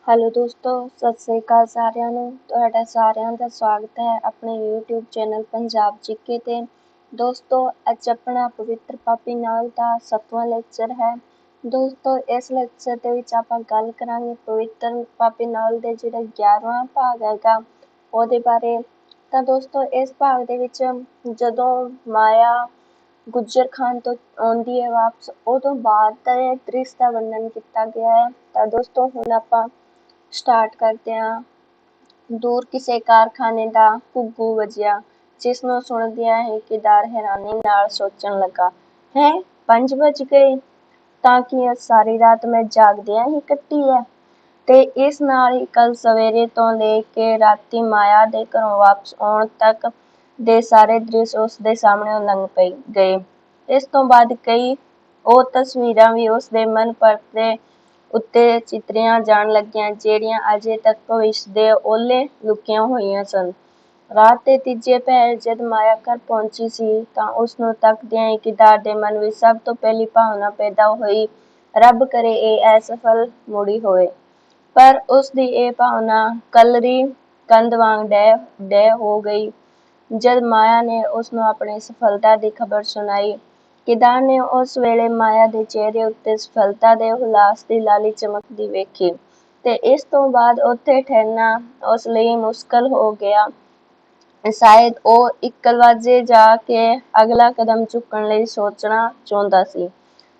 Hello ਦੋਸਤੋ, ਸਤਿ ਸ੍ਰੀ ਅਕਾਲ ਸਾਰਿਆਂ ਨੂੰ। ਤੁਹਾਡਾ ਸਾਰਿਆਂ ਦਾ ਸਵਾਗਤ ਹੈ ਆਪਣੇ YouTube ਚੈਨਲ ਪੰਜਾਬ ਜੀਕੇ ਤੇ। ਦੋਸਤੋ, ਅੱਜ ਆਪਣਾ ਪਵਿੱਤਰ ਪਾਪੀ ਨਾਵਲ ਦਾ 7ਵਾਂ ਲੈਕਚਰ ਹੈ। ਦੋਸਤੋ, ਇਸ ਲੈਕਚਰ ਦੇ ਵਿੱਚ ਆਪਾਂ ਗੱਲ ਕਰਾਂਗੇ ਪਵਿੱਤਰ ਪਾਪੀ ਨਾਵਲ ਦੇ ਜਿਹੜਾ 11ਵਾਂ ਭਾਗ ਹੈਗਾ ਉਹਦੇ ਬਾਰੇ। ਤਾਂ ਦੋਸਤੋ, ਇਸ ਭਾਗ ਦੇ ਵਿੱਚ ਜਦੋਂ ਮਾਇਆ ਗੁੱਜਰ ਖਾਨ ਤੋਂ ਆਉਂਦੀ ਹੈ ਵਾਪਸ, ਉਹ ਤੋਂ ਬਾਅਦ ਦੇ ਦ੍ਰਿਸ਼ ਦਾ ਵਰਣਨ ਕੀਤਾ ਗਿਆ ਹੈ। ਤਾਂ ਦੋਸਤੋ, ਹੁਣ ਆਪਾਂ ਸਟਾਰਟ ਕਰਦੇ ਹਾਂ। ਦੂਰ ਕਿਸੇ ਕਾਰਖਾਨੇ ਦਾ ਘੁੱਗੂ ਵੱਜਿਆ, ਜਿਸ ਨੂੰ ਸੁਣਦਿਆਂ ਹੀ ਕਿਦਾਰ ਹੈਰਾਨੀ ਨਾਲ ਸੋਚਣ ਲੱਗਾ, ਹੈ 5 ਵੱਜ ਗਏ, ਤਾਂ ਕਿ ਸਾਰੀ ਰਾਤ ਮੈਂ ਜਾਗਦਿਆਂ ਹੀ ਕੱਟੀ ਹੈ। ਤੇ ਇਸ ਨਾਲ ਹੀ ਕੱਲ ਸਵੇਰੇ ਤੋਂ ਲੈ ਕੇ ਰਾਤੀ ਮਾਇਆ ਦੇ ਘਰੋਂ ਵਾਪਸ ਆਉਣ ਤੱਕ ਦੇ ਸਾਰੇ ਦ੍ਰਿਸ਼ ਉਸ ਦੇ ਸਾਹਮਣੇ ਲੰਘ ਗਏ। ਇਸ ਤੋਂ ਬਾਅਦ ਕਈ ਉਹ ਤਸਵੀਰਾਂ ਵੀ ਉਸ ਦੇ ਮਨ ਪਰਦੇ ਉੱਤੇ ਚਿਤਰੀਆਂ ਜਾਣ ਲੱਗੀਆਂ, ਜਿਹੜੀਆਂ ਅਜੇ ਤੱਕ ਭਵਿੱਖ ਦੇ ਓਹਲੇ ਲੁਕੀਆਂ ਹੋਈਆਂ ਸਨ। ਰਾਤ ਦੇ ਤੀਜੇ ਪਹਿਰ ਜਦ ਮਾਇਆ ਘਰ ਪਹੁੰਚੀ ਸੀ, ਤਾਂ ਉਸ ਨੂੰ ਤੱਕਦਿਆਂ ਹੀ ਕਿਦਾਰ ਦੇ ਮਨ ਵਿੱਚ ਸਭ ਤੋਂ ਪਹਿਲੀ ਭਾਵਨਾ ਪੈਦਾ ਹੋਈ, ਰੱਬ ਕਰੇ ਇਹ ਅਸਫਲ ਮੁੜੀ ਹੋਵੇ। ਪਰ ਉਸ ਦੀ ਇਹ ਭਾਵਨਾ ਕਲਰੀ ਕੰਧ ਵਾਂਗ ਡੈ ਹੋ ਗਈ ਜਦ ਮਾਇਆ ਨੇ ਉਸ ਨੂੰ ਆਪਣੀ ਸਫਲਤਾ ਦੀ ਖਬਰ ਸੁਣਾਈ। ਕਿਦਾਰ ਨੇ ਉਸ ਵੇਲੇ ਮਾਇਆ ਦੇ ਚਿਹਰੇ ਉੱਤੇ ਸਫਲਤਾ ਦੇ ਹੁਲਾਸ ਦੀ ਲਾਲੀ ਚਮਕਦੀ ਵੇਖੀ, ਤੇ ਇਸ ਤੋਂ ਬਾਅਦ ਉੱਥੇ ਠਹਿਰਨਾ ਉਸ ਲਈ ਮੁਸ਼ਕਲ ਹੋ ਗਿਆ। ਸ਼ਾਇਦ ਉਹ ਇਕਲਵਾਜੇ ਜਾ ਕੇ ਅਗਲਾ ਕਦਮ ਚੁੱਕਣ ਲਈ ਸੋਚਣਾ ਚਾਹੁੰਦਾ ਸੀ।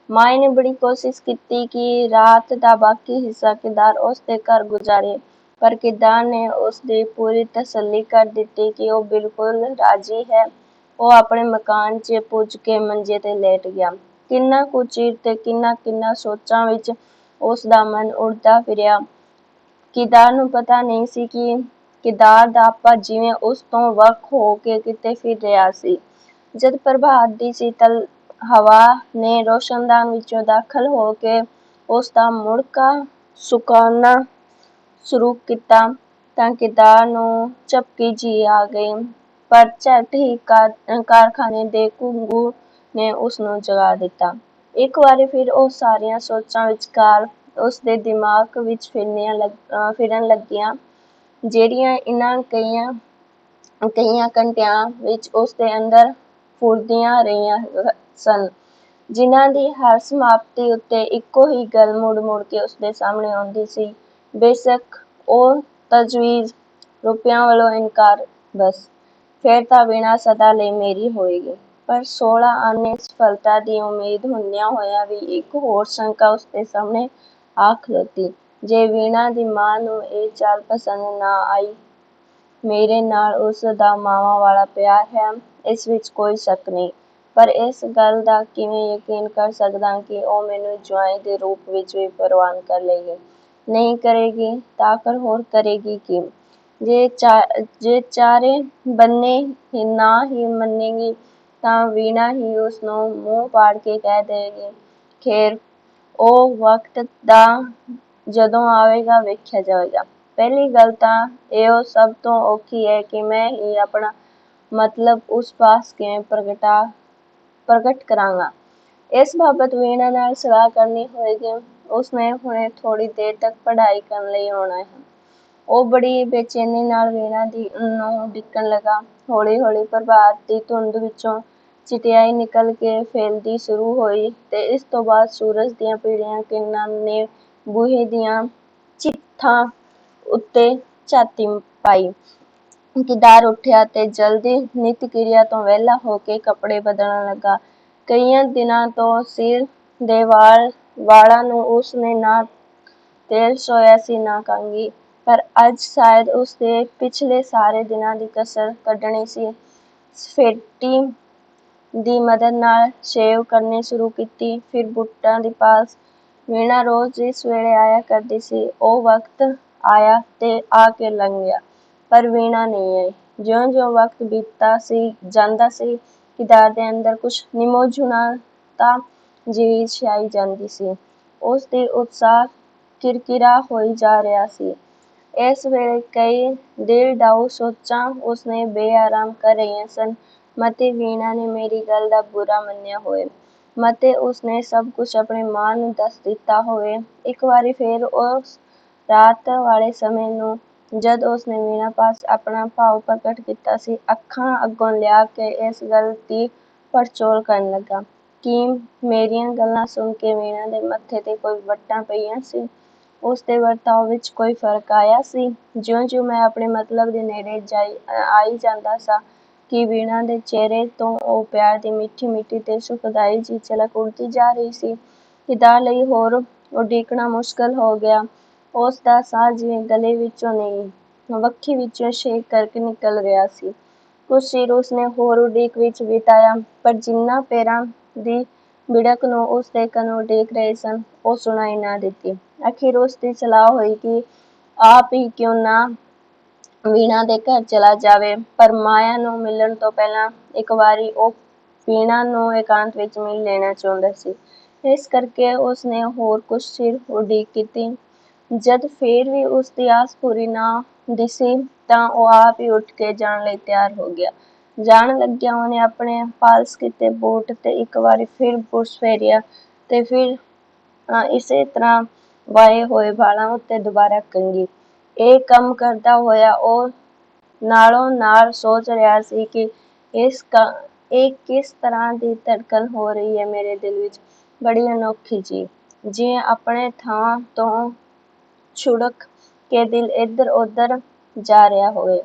ਮਾਇਆ ਨੇ ਬੜੀ ਕੋਸ਼ਿਸ਼ ਕੀਤੀ ਕਿ ਰਾਤ ਦਾ ਬਾਕੀ ਹਿੱਸਾ ਕਿਦਾਰ ਉਸ ਦੇ ਘਰ ਗੁਜ਼ਾਰੇ, ਪਰ ਕਿਦਾਰ ਨੇ ਉਸ ਦੀ ਪੂਰੀ ਤਸੱਲੀ ਕਰ ਦਿੱਤੀ ਕਿ ਉਹ ਬਿਲਕੁਲ ਰਾਜ਼ੀ ਹੈ। ਉਹ ਆਪਣੇ ਮਕਾਨ 'ਚ ਪੁੱਜ ਕੇ ਮੰਜੇ ਤੇ ਲੇਟ ਗਿਆ। ਕਿੰਨਾ ਕੁ ਚਿਰ ਤੇ ਕਿੰਨਾ ਸੋਚਾਂ ਵਿੱਚ ਉਸ ਦਾ ਮਨ ਉੱਡਦਾ ਫਿਰਿਆ। ਕਿਦਾਰ ਨੂੰ ਪਤਾ ਨਹੀਂ ਸੀ ਕਿ ਕਿਦਾਰ ਦਾ ਆਪਾ ਜਿਵੇਂ ਉਸ ਤੋਂ ਵੱਖ ਹੋ ਕੇ ਕਿਤੇ ਫਿਰ ਰਿਹਾ ਸੀ। ਜਦ ਪ੍ਰਭਾਤ ਦੀ ਸ਼ੀਤਲ ਹਵਾ ਨੇ ਰੋਸ਼ਨਦਾਨ ਵਿੱਚੋਂ ਦਾਖਲ ਹੋ ਕੇ ਉਸ ਦਾ ਮੁੜ੍ਹਕਾ ਸੁਕਾਉਣਾ ਸ਼ੁਰੂ ਕੀਤਾ, ਤਾਂ ਕਿਦਾਰ ਨੂੰ ਝਪਕੀ ਜਿਹੀ ਆ ਗਈ, ਪਰ ਝੱਟ ਹੀ ਕਾਰਖਾਨੇ ਦੇ ਘੁੱਗੂ ਨੇ ਉਸ ਨੂੰ ਜਗਾ ਦਿੱਤਾ। ਇੱਕ ਵਾਰੀ ਫਿਰ ਉਹ ਸਾਰੀਆਂ ਸੋਚਾਂ ਵਿਚਕਾਰ ਉਸ ਦੇ ਦਿਮਾਗ ਵਿੱਚ ਫਿਰਨ ਲੱਗੀਆਂ, ਜਿਹੜੀਆਂ ਇਨ੍ਹਾਂ ਕਈਆਂ ਘੰਟਿਆਂ ਵਿੱਚ ਉਸ ਦੇ ਅੰਦਰ ਫੁਰਦੀਆਂ ਰਹੀਆਂ ਸਨ, ਜਿਨ੍ਹਾਂ ਦੀ ਹਰ ਸਮਾਪਤੀ ਉੱਤੇ ਇੱਕੋ ਹੀ ਗੱਲ ਮੁੜ ਕੇ ਉਸ ਦੇ ਸਾਹਮਣੇ ਆਉਂਦੀ ਸੀ, ਬੇਸ਼ੱਕ ਉਹ ਤਜਵੀਜ਼ ਰੁਪਇਆਂ ਵੱਲੋਂ ਇਨਕਾਰ। ਬਸ ਫਿਰ ਤਾਂ ਵੀਣਾ ਸਦਾ ਲਈ ਮੇਰੀ ਹੋਏਗੀ। ਪਰ 16 ਆਨੇ ਸਫਲਤਾ ਦੀ ਉਮੀਦ ਹੁੰਦਿਆਂ ਹੋਇਆਂ ਵੀ ਇੱਕ ਹੋਰ ਸ਼ੰਕਾ ਉਸ ਦੇ ਸਾਹਮਣੇ ਆ ਖਲੋਤੀ, ਜੇ ਵੀਣਾ ਦੀ ਮਾਂ ਨੂੰ ਇਹ ਚਾਲ ਪਸੰਦ ਨਾ ਆਈ। ਮੇਰੇ ਨਾਲ ਉਸ ਦਾ ਮਾਵਾਂ ਵਾਲਾ ਪਿਆਰ ਹੈ, ਇਸ ਵਿੱਚ ਕੋਈ ਸ਼ੱਕ ਨਹੀਂ, ਪਰ ਇਸ ਗੱਲ ਦਾ ਕਿਵੇਂ ਯਕੀਨ ਕਰ ਸਕਦਾ ਕਿ ਉਹ ਮੈਨੂੰ ਜੁਆਈ ਦੇ ਰੂਪ ਵਿੱਚ ਵੀ ਪ੍ਰਵਾਨ ਕਰ ਲਏਗੀ। ਨਹੀਂ ਕਰੇਗੀ ਤਾਂ ਆਖਰ ਹੋਰ ਕਰੇਗੀ ਕੀ? ਜੇ ਚਾਰੇ ਬੰਨੇ ਨਾ ਹੀ ਮੰਨੇਗੀ, ਤਾਂ ਵੀਣਾ ਹੀ ਉਸ ਨੂੰ ਮੂੰਹ ਪਾੜ ਕੇ ਕਹਿ ਦੇਵੇਗੀ, ਖੈਰ ਉਹ ਵਕਤ ਦਾ ਜਦੋਂ ਆਵੇਗਾ ਵੇਖਿਆ ਜਾਵੇਗਾ। ਪਹਿਲੀ ਗੱਲ ਤਾਂ ਇਹੋ ਸਭ ਤੋਂ ਔਖੀ ਹੈ ਕਿ ਮੈਂ ਹੀ ਆਪਣਾ ਮਤਲਬ ਉਸ ਪਾਸ ਕਿਵੇਂ ਪ੍ਰਗਟ ਕਰਾਂਗਾ। ਇਸ ਬਾਬਤ ਵੀਣਾ ਨਾਲ ਸਲਾਹ ਕਰਨੀ ਹੋਏਗੀ। ਉਸਨੇ ਹੁਣੇ ਥੋੜ੍ਹੀ ਦੇਰ ਤੱਕ ਪੜ੍ਹਾਈ ਕਰਨ ਲਈ ਆਉਣਾ ਹੈ। ਉਹ ਬੜੀ ਬੇਚੈਨੀ ਨਾਲ ਵੀਣਾ ਨੂੰ ਉਡੀਕਣ ਲੱਗਾ। ਹੌਲੀ ਪ੍ਰਭਾਤ ਦੀ ਧੁੰਦ ਵਿੱਚੋਂ ਚਿਟਿਆਈ ਨਿਕਲ ਕੇ ਫੈਲਦੀ ਸ਼ੁਰੂ ਹੋਈ, ਤੇ ਇਸ ਤੋਂ ਬਾਅਦ ਸੂਰਜ ਦੀਆਂ ਪੀਲੀਆਂ ਕਿਰਨਾਂ ਨੇ ਬੂਹੇ ਦੀਆਂ ਚਿੱਥਾਂ ਉੱਤੇ ਝਾਤੀ ਪਾਈ। ਕਿਦਾਰ ਉੱਠਿਆ ਤੇ ਜਲਦੀ ਨਿੱਤ ਕਿਰਿਆ ਤੋਂ ਵਿਹਲਾ ਹੋ ਕੇ ਕੱਪੜੇ ਬਦਲਣ ਲੱਗਾ। ਕਈਆਂ ਦਿਨਾਂ ਤੋਂ ਸਿਰ ਦੇ ਵਾਲਾਂ ਨੂੰ ਉਸ ਨੇ ਨਾ ਤੇਲ ਛੋਹਿਆ ਸੀ ਨਾ ਕੰਘੀ, ਪਰ ਅੱਜ ਸ਼ਾਇਦ ਉਸ ਦੇ ਪਿਛਲੇ ਸਾਰੇ ਦਿਨਾਂ ਦੀ ਕਸਰ ਕੱਢਣੀ ਸੀ। ਸਫੇਟੀ ਦੀ ਮਦਦ ਨਾਲ ਸ਼ੇਵ ਕਰਨੀ ਸ਼ੁਰੂ ਕੀਤੀ, ਫਿਰ ਬੂਟਾਂ ਦੀ ਪਾਲਸ਼। ਵੀਣਾ ਰੋਜ਼ ਜਿਸ ਵੇਲੇ ਆਇਆ ਕਰਦੀ ਸੀ, ਉਹ ਵਕਤ ਆਇਆ ਤੇ ਆ ਕੇ ਲੰਘ ਗਿਆ, ਪਰ ਵੀਣਾ ਨਹੀਂ ਆਈ। ਜਿਉਂ ਵਕਤ ਬੀਤਦਾ ਜਾਂਦਾ ਸੀ, ਕਿਦਾਰ ਦੇ ਅੰਦਰ ਕੁਝ ਨਿਮੋਝੂਣਤਾ ਜਿਹੀ ਛਾਈ ਜਾਂਦੀ ਸੀ। ਉਸ ਦੀ ਉਤਸਾਹ ਕਿਰਕਿਰਾ ਹੋਈ ਜਾ ਰਿਹਾ ਸੀ। ਇਸ ਵੇਲੇ ਕਈ ਦਿਲ-ਡਾਊ ਸੋਚਾਂ ਉਸ ਨੇ ਬੇਆਰਾਮ ਕਰ ਰਹੀਆਂ ਸਨ। ਮਤੇ ਵੀਣਾ ਨੇ ਮੇਰੀ ਗੱਲ ਦਾ ਬੁਰਾ ਮੰਨਿਆ ਹੋਵੇ, ਮਤੇ ਉਸ ਨੇ ਸਭ ਕੁਝ ਆਪਣੀ ਮਾਂ ਨੂੰ ਦੱਸ ਦਿੱਤਾ ਹੋਵੇ। ਇੱਕ ਵਾਰੀ ਫੇਰ ਉਸ ਰਾਤ ਵਾਲੇ ਸਮੇਂ ਨੂੰ ਜਦ ਉਸਨੇ ਵੀਣਾ ਪਾਸ ਆਪਣਾ ਭਾਵ ਪ੍ਰਗਟ ਕੀਤਾ ਸੀ, ਅੱਖਾਂ ਅੱਗੋਂ ਲਿਆ ਕੇ ਇਸ ਗੱਲ ਦੀ ਪੜਚੋਲ ਕਰਨ ਲੱਗਾ। ਕੀ ਮੇਰੀਆਂ ਗੱਲਾਂ ਸੁਣ ਕੇ ਵੀਣਾ ਦੇ ਮੱਥੇ ਤੇ ਕੋਈ ਵੱਟਾਂ ਪਈਆਂ ਸੀ? ਉਸਦੇ ਵਰਤਾਓ ਵਿੱਚ ਕੋਈ ਫਰਕ ਆਇਆ ਸੀ? ਜਿਉਂ-ਜਿਉਂ ਮੈਂ ਆਪਣੇ ਮਤਲਬ ਦੇ ਨੇੜੇ ਆਈ ਜਾਂਦਾ ਸਾਂ ਕਿ ਵੀਣਾ ਦੇ ਚਿਹਰੇ ਤੋਂ ਉਹ ਪਿਆਰ ਦੀ ਮਿੱਠੀ-ਮਿੱਠੀ ਤੇ ਸੁਖਦਾਈ ਜਿਹੀ ਝਲਕ ਉੱਡਦੀ ਜਾ ਰਹੀ ਸੀ। ਕਿਦਾਰ ਲਈ ਹੋਰ ਉਡੀਕਣਾ ਮੁਸ਼ਕਲ ਹੋ ਗਿਆ। ਉਸ ਦਾ ਸਾਹ ਜਿਵੇਂ ਗਲੇ ਵਿੱਚੋਂ ਨਹੀਂ, ਵੱਖੀ ਵਿੱਚੋਂ ਛੇਕ ਕਰਕੇ ਨਿਕਲ ਰਿਹਾ ਸੀ। ਕੁਝ ਚਿਰ ਉਸਨੇ ਹੋਰ ਉਡੀਕ ਵਿੱਚ ਬਿਤਾਇਆ, ਪਰ ਜਿਨ੍ਹਾਂ ਪੈਰਾਂ ਦੀ ਬਿੜਕ ਨੂੰ ਉਸਦੇ ਕੰਨ ਉਡੀਕ ਰਹੇ ਸਨ, ਉਹ ਸੁਣਾਈ ਨਾ ਦਿੱਤੀ। ਅਖੀਰ ਉਸਦੀ ਸਲਾਹ ਹੋਈ ਕਿ ਆਪ ਹੀ ਕਿਉਂ ਨਾ ਵੀਣਾ ਦੇ ਘਰ ਚਲਾ ਜਾਵੇ, ਪਰ ਮਾਇਆ ਨੂੰ ਮਿਲਣ ਤੋਂ ਪਹਿਲਾਂ ਇੱਕ ਵਾਰੀ ਉਹ ਵੀਣਾ ਨੂੰ ਇਕਾਂਤ ਵਿੱਚ ਮਿਲ ਲੈਣਾ ਚਾਹੁੰਦਾ ਸੀ। ਇਸ ਕਰਕੇ ਉਸਨੇ ਹੋਰ ਕੁਝ ਚਿਰ ਉਡੀਕ ਕੀਤੀ। ਜਦ ਫੇਰ ਵੀ ਉਸਦੀ ਆਸ ਪੂਰੀ ਨਾ ਦਿਸੀ ਤਾਂ ਉਹ ਆਪ ਹੀ ਉੱਠ ਕੇ ਜਾਣ ਲਈ ਤਿਆਰ ਹੋ ਗਿਆ। ਜਾਣ ਲੱਗਿਆਂ ਉਹਨੇ ਆਪਣੇ ਪਾਲਸ ਕੀਤੇ ਬੂਟ ਤੇ ਇੱਕ ਵਾਰੀ ਫਿਰ ਬੁਰਸ਼ ਫੇਰਿਆ ਤੇ ਫਿਰ ਇਸੇ ਤਰ੍ਹਾਂ ਵਾਹੇ ਹੋਏ ਵਾਲਾਂ ਉੱਤੇ ਦੁਬਾਰਾ ਕੰਘੀ। ਇਹ ਕੰਮ ਕਰਦਾ ਹੋਇਆ ਉਹ ਨਾਲੋਂ ਨਾਲ ਸੋਚ ਰਿਹਾ ਸੀ ਕਿ ਇਹ ਕਿਸ ਤਰ੍ਹਾਂ ਦੀ ਧੜਕਣ ਹੋ ਰਹੀ ਹੈ ਮੇਰੇ ਦਿਲ ਵਿੱਚ, ਬੜੀ ਅਨੋਖੀ ਜਿਹੀ, ਜਿਵੇਂ ਆਪਣੇ ਥਾਂ ਤੋਂ ਛੁੜਕ ਕੇ ਦਿਲ ਇੱਧਰ-ਉੱਧਰ ਜਾ ਰਿਹਾ ਹੋਵੇ।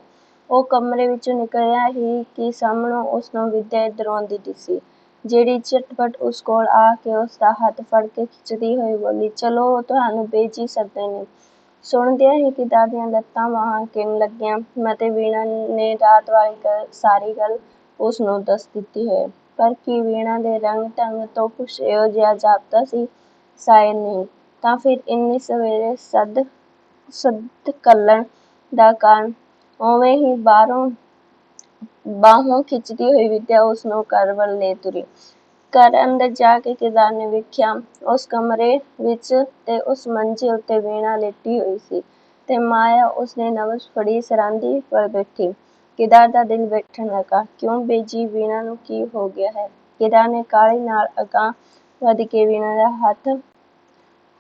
ਉਹ ਕਮਰੇ ਵਿੱਚੋਂ ਨਿਕਲਿਆ ਹੀ ਕਿ ਸਾਹਮਣੋਂ ਉਸਨੂੰ ਵਿਦਿਆ ਇੱਧਰੋਂ ਆਉਂਦੀ ਦਿਸੀ, ਜਿਹੜੀ ਝਟਪਟ ਉਸ ਕੋਲ ਆ ਕੇ ਉਸਦਾ ਹੱਥ ਫੜ ਕੇ ਖਿੱਚਦੀ ਹੋਈ ਬੋਲੀ, "ਚਲੋ, ਤੁਹਾਨੂੰ ਬੇਜੀ ਸੱਦਦੇ ਨੇ।" ਸੁਣਦਿਆਂ ਹੀ ਕਿਦਾਰ ਦੀਆਂ ਲੱਤਾਂ ਬਾਹਾਂ ਕਿਰਨ ਲੱਗੀਆਂ ਅਤੇ ਵੀਣਾ ਨੇ ਰਾਤ ਵਾਲੀ ਸਾਰੀ ਗੱਲ ਉਸਨੂੰ ਦੱਸ ਦਿੱਤੀ ਹੋਵੇ। ਪਰ ਕੀ ਵੀਣਾ ਦੇ ਰੰਗ-ਢੰਗ ਤੋਂ ਕੁਝ ਇਹੋ ਜਿਹਾ ਜਾਪਦਾ ਸੀ? ਸ਼ਾਇਦ ਨਹੀਂ। ਤਾਂ ਫਿਰ ਇੰਨੀ ਸਵੇਰੇ ਸੱਦ ਘੱਲਣ ਦਾ ਕਾਰਨ? ਉਵੇਂ ਹੀ ਬਾਹੋਂ ਖਿੱਚਦੀ ਹੋਈ ਵਿਦਿਆ ਉਸਨੂੰ ਘਰ ਵੱਲ ਲੈ ਤੁਰੀ। ਘਰ ਅੰਦਰ ਜਾ ਕੇ ਕਿਦਾਰ ਨੇ ਵੇਖਿਆ, ਉਸ ਕਮਰੇ ਵਿੱਚ ਤੇ ਉਸ ਮੰਜੇ ਉੱਤੇ ਵੀਣਾ ਲੇਟੀ ਹੋਈ ਸੀ ਤੇ ਮਾਇਆ ਉਸਨੇ ਨਬਜ਼ ਫੜੀ ਸਰਾਂਦੀ ਪਰ ਬੈਠੀ। ਕਿਦਾਰ ਦਾ ਦਿਲ ਬੈਠਣ ਲੱਗਾ। ਕਿਉਂ ਬੇਜੀ, ਵੀਣਾ ਨੂੰ ਕੀ ਹੋ ਗਿਆ ਹੈ? ਕਿਦਾਰ ਨੇ ਕਾਹਲੀ ਨਾਲ ਅਗਾਂਹ ਵਧ ਕੇ ਵੀਣਾ ਦਾ ਹੱਥ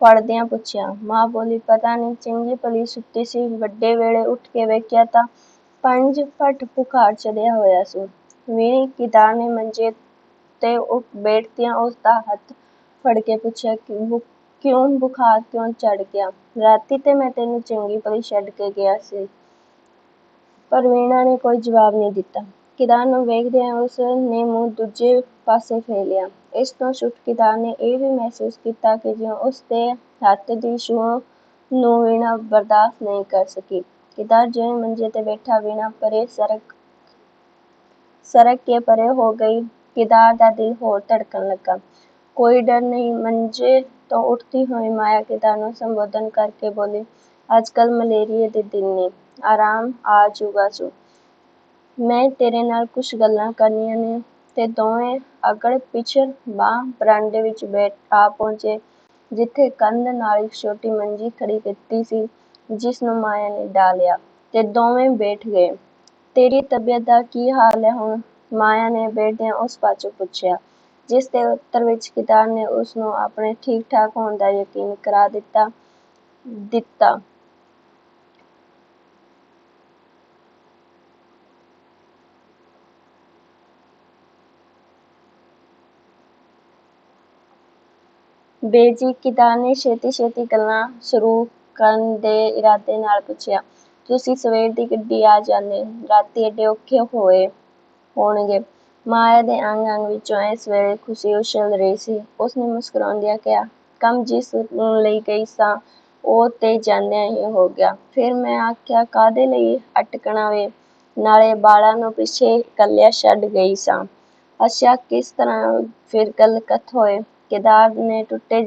ਫੜਦਿਆਂ ਪੁੱਛਿਆ। ਮਾਂ ਬੋਲੀ, "ਪਤਾ ਨਹੀਂ, ਚੰਗੀ ਭਲੀ ਸੁੱਤੀ ਸੀ, ਵੱਡੇ ਵੇਲੇ ਉੱਠ ਕੇ ਵੇਖਿਆ ਤਾਂ 5 ਫੱਟ ਬੁਖਾਰ ਚੜ੍ਹਿਆ ਹੋਇਆ ਸੀ।" ਵੀਣੀ, ਕਿਦਾਰ ਨੇ ਮੰਜੇ ਤੇ ਉੱਠ ਬੈਠਦਿਆਂ ਉਸਦਾ ਹੱਥ ਫੜ ਕੇ ਪੁੱਛਿਆ, "ਕਿਉਂ ਬੁਖਾਰ ਕਿਉਂ ਚੜ੍ਹ ਗਿਆ? ਰਾਤੀਂ ਤੇ ਮੈਂ ਤੈਨੂੰ ਚੰਗੀ ਭਲੀ ਛੱਡ ਕੇ ਗਿਆ ਸੀ।" ਪਰ ਵੀਣਾ ਨੇ ਕੋਈ ਜਵਾਬ ਨਹੀਂ ਦਿੱਤਾ। ਕਿਦਾਰ ਨੂੰ ਵੇਖਦਿਆਂ ਉਸ ਨੇ ਮੂੰਹ ਦੂਜੇ ਪਾਸੇ ਫੇਰ ਲਿਆ। ਇਸ ਤੋਂ ਛੁੱਟ ਕਿਦਾਰ ਨੇ ਇਹ ਵੀ ਮਹਿਸੂਸ ਕੀਤਾ ਕਿ ਜਿਉਂ ਉਸਦੇ ਹੱਥ ਦੀ ਛੂਹ ਨੂੰ ਵੀਣਾ ਬਰਦਾਸ਼ਤ ਨਹੀਂ ਕਰ ਸਕੀ। ਕਿਦਾਰ ਜਿਵੇਂ ਮੰਜੇ ਤੇ ਬੈਠਾ, ਵੀਣਾ ਪਰੇ ਸਰਕ ਕੇ ਪਰੇ ਹੋ ਗਈ। ਕਿਦਾਰ ਦਾ ਦਿਲ ਹੋਰ ਧੜਕਣ ਲੱਗਾ। ਕੋਈ ਡਰ ਨਹੀਂ। ਮੰਜੇ ਤੋਂ ਉੱਠਦੀ ਹੋਈ ਮਾਇਆ ਕਿਦਾਰ ਨੂੰ ਸੰਬੋਧਨ ਕਰਕੇ ਬੋਲੀ, "ਅੱਜ-ਕੱਲ੍ਹ ਮਲੇਰੀਏ ਦੇ ਦਿਨ ਨੇ, ਆਰਾਮ ਆ ਜੂਗਾ ਸੂ। ਮੈਂ ਤੇਰੇ ਨਾਲ ਕੁਝ ਗੱਲਾਂ ਕਰਨੀਆਂ ਨੇ।" ਤੇ ਦੋਵੇਂ ਅਗੜ-ਪਿਛੜ ਬਾਹਰ ਬਰਾਂਡੇ ਵਿੱਚ ਆ ਪਹੁੰਚੇ, ਜਿੱਥੇ ਕੰਧ ਨਾਲ ਇੱਕ ਛੋਟੀ ਮੰਜੀ ਖੜੀ ਕੀਤੀ ਸੀ, ਜਿਸ ਨੂੰ ਮਾਇਆ ਨੇ ਢਾ ਲਿਆ, ਤੇ ਦੋਵੇਂ ਬੈਠ ਗਏ। "ਤੇਰੀ ਤਬੀਅਤ ਦਾ ਕੀ ਹਾਲ ਹੈ ਹੁਣ?" ਮਾਇਆ ਨੇ ਬੈਠਦਿਆਂ ਉਸ ਪਾਸੋਂ ਪੁੱਛਿਆ, ਜਿਸ ਦੇ ਉੱਤਰ ਵਿੱਚ ਕਿਦਾਰ ਨੇ ਉਸਨੂੰ ਆਪਣੇ ਠੀਕ-ਠਾਕ ਹੋਣ ਦਾ ਯਕੀਨ ਕਰਾ ਦਿੱਤਾ। ਬੇਜੀ, ਕਿਦਾਰ ਨੇ ਛੇਤੀ-ਛੇਤੀ ਗੱਲਾਂ ਸ਼ੁਰੂ ਕਰਨ ਦੇ ਇਰਾਦੇ ਨਾਲ ਪੁੱਛਿਆ, "ਤੁਸੀਂ ਸਵੇਰ ਦੀ ਗੱਡੀ ਆ ਜਾਂਦੇ, ਰਾਤੀਂ ਏਡੇ ਔਖੇ ਹੋਏ ਹੋਣਗੇ।" ਮਾਇਆ ਦੇ ਅੰਗ-ਅੰਗ ਵਿੱਚੋਂ ਇਸ ਵੇਲੇ ਖੁਸ਼ੀ ਉਛਲ ਰਹੀ ਸੀ। ਉਸਨੇ ਮੁਸਕਰਾਉਂਦਿਆਂ ਕਿਹਾ, "ਕੰਮ ਜਿਸ ਲਈ ਗਈ ਸਾਂ, ਉਹ ਤੇ ਜਾਂਦਿਆਂ ਹੀ ਹੋ ਗਿਆ। ਫਿਰ ਮੈਂ ਆਖਿਆ, ਕਾਹਦੇ ਲਈ ਅਟਕਣਾ ਵੇ, ਨਾਲੇ ਬਾਲਾਂ ਨੂੰ ਪਿੱਛੇ ਘੱਲਿਆ ਛੱਡ ਗਈ ਸਾਂ।" "ਅੱਛਾ, ਕਿਸ ਤਰ੍ਹਾਂ ਫਿਰ ਗੱਲ ਕਥ ਹੋਈ?" ਕਿਦਾਰ ਨੇ ਟੁੱਟੇ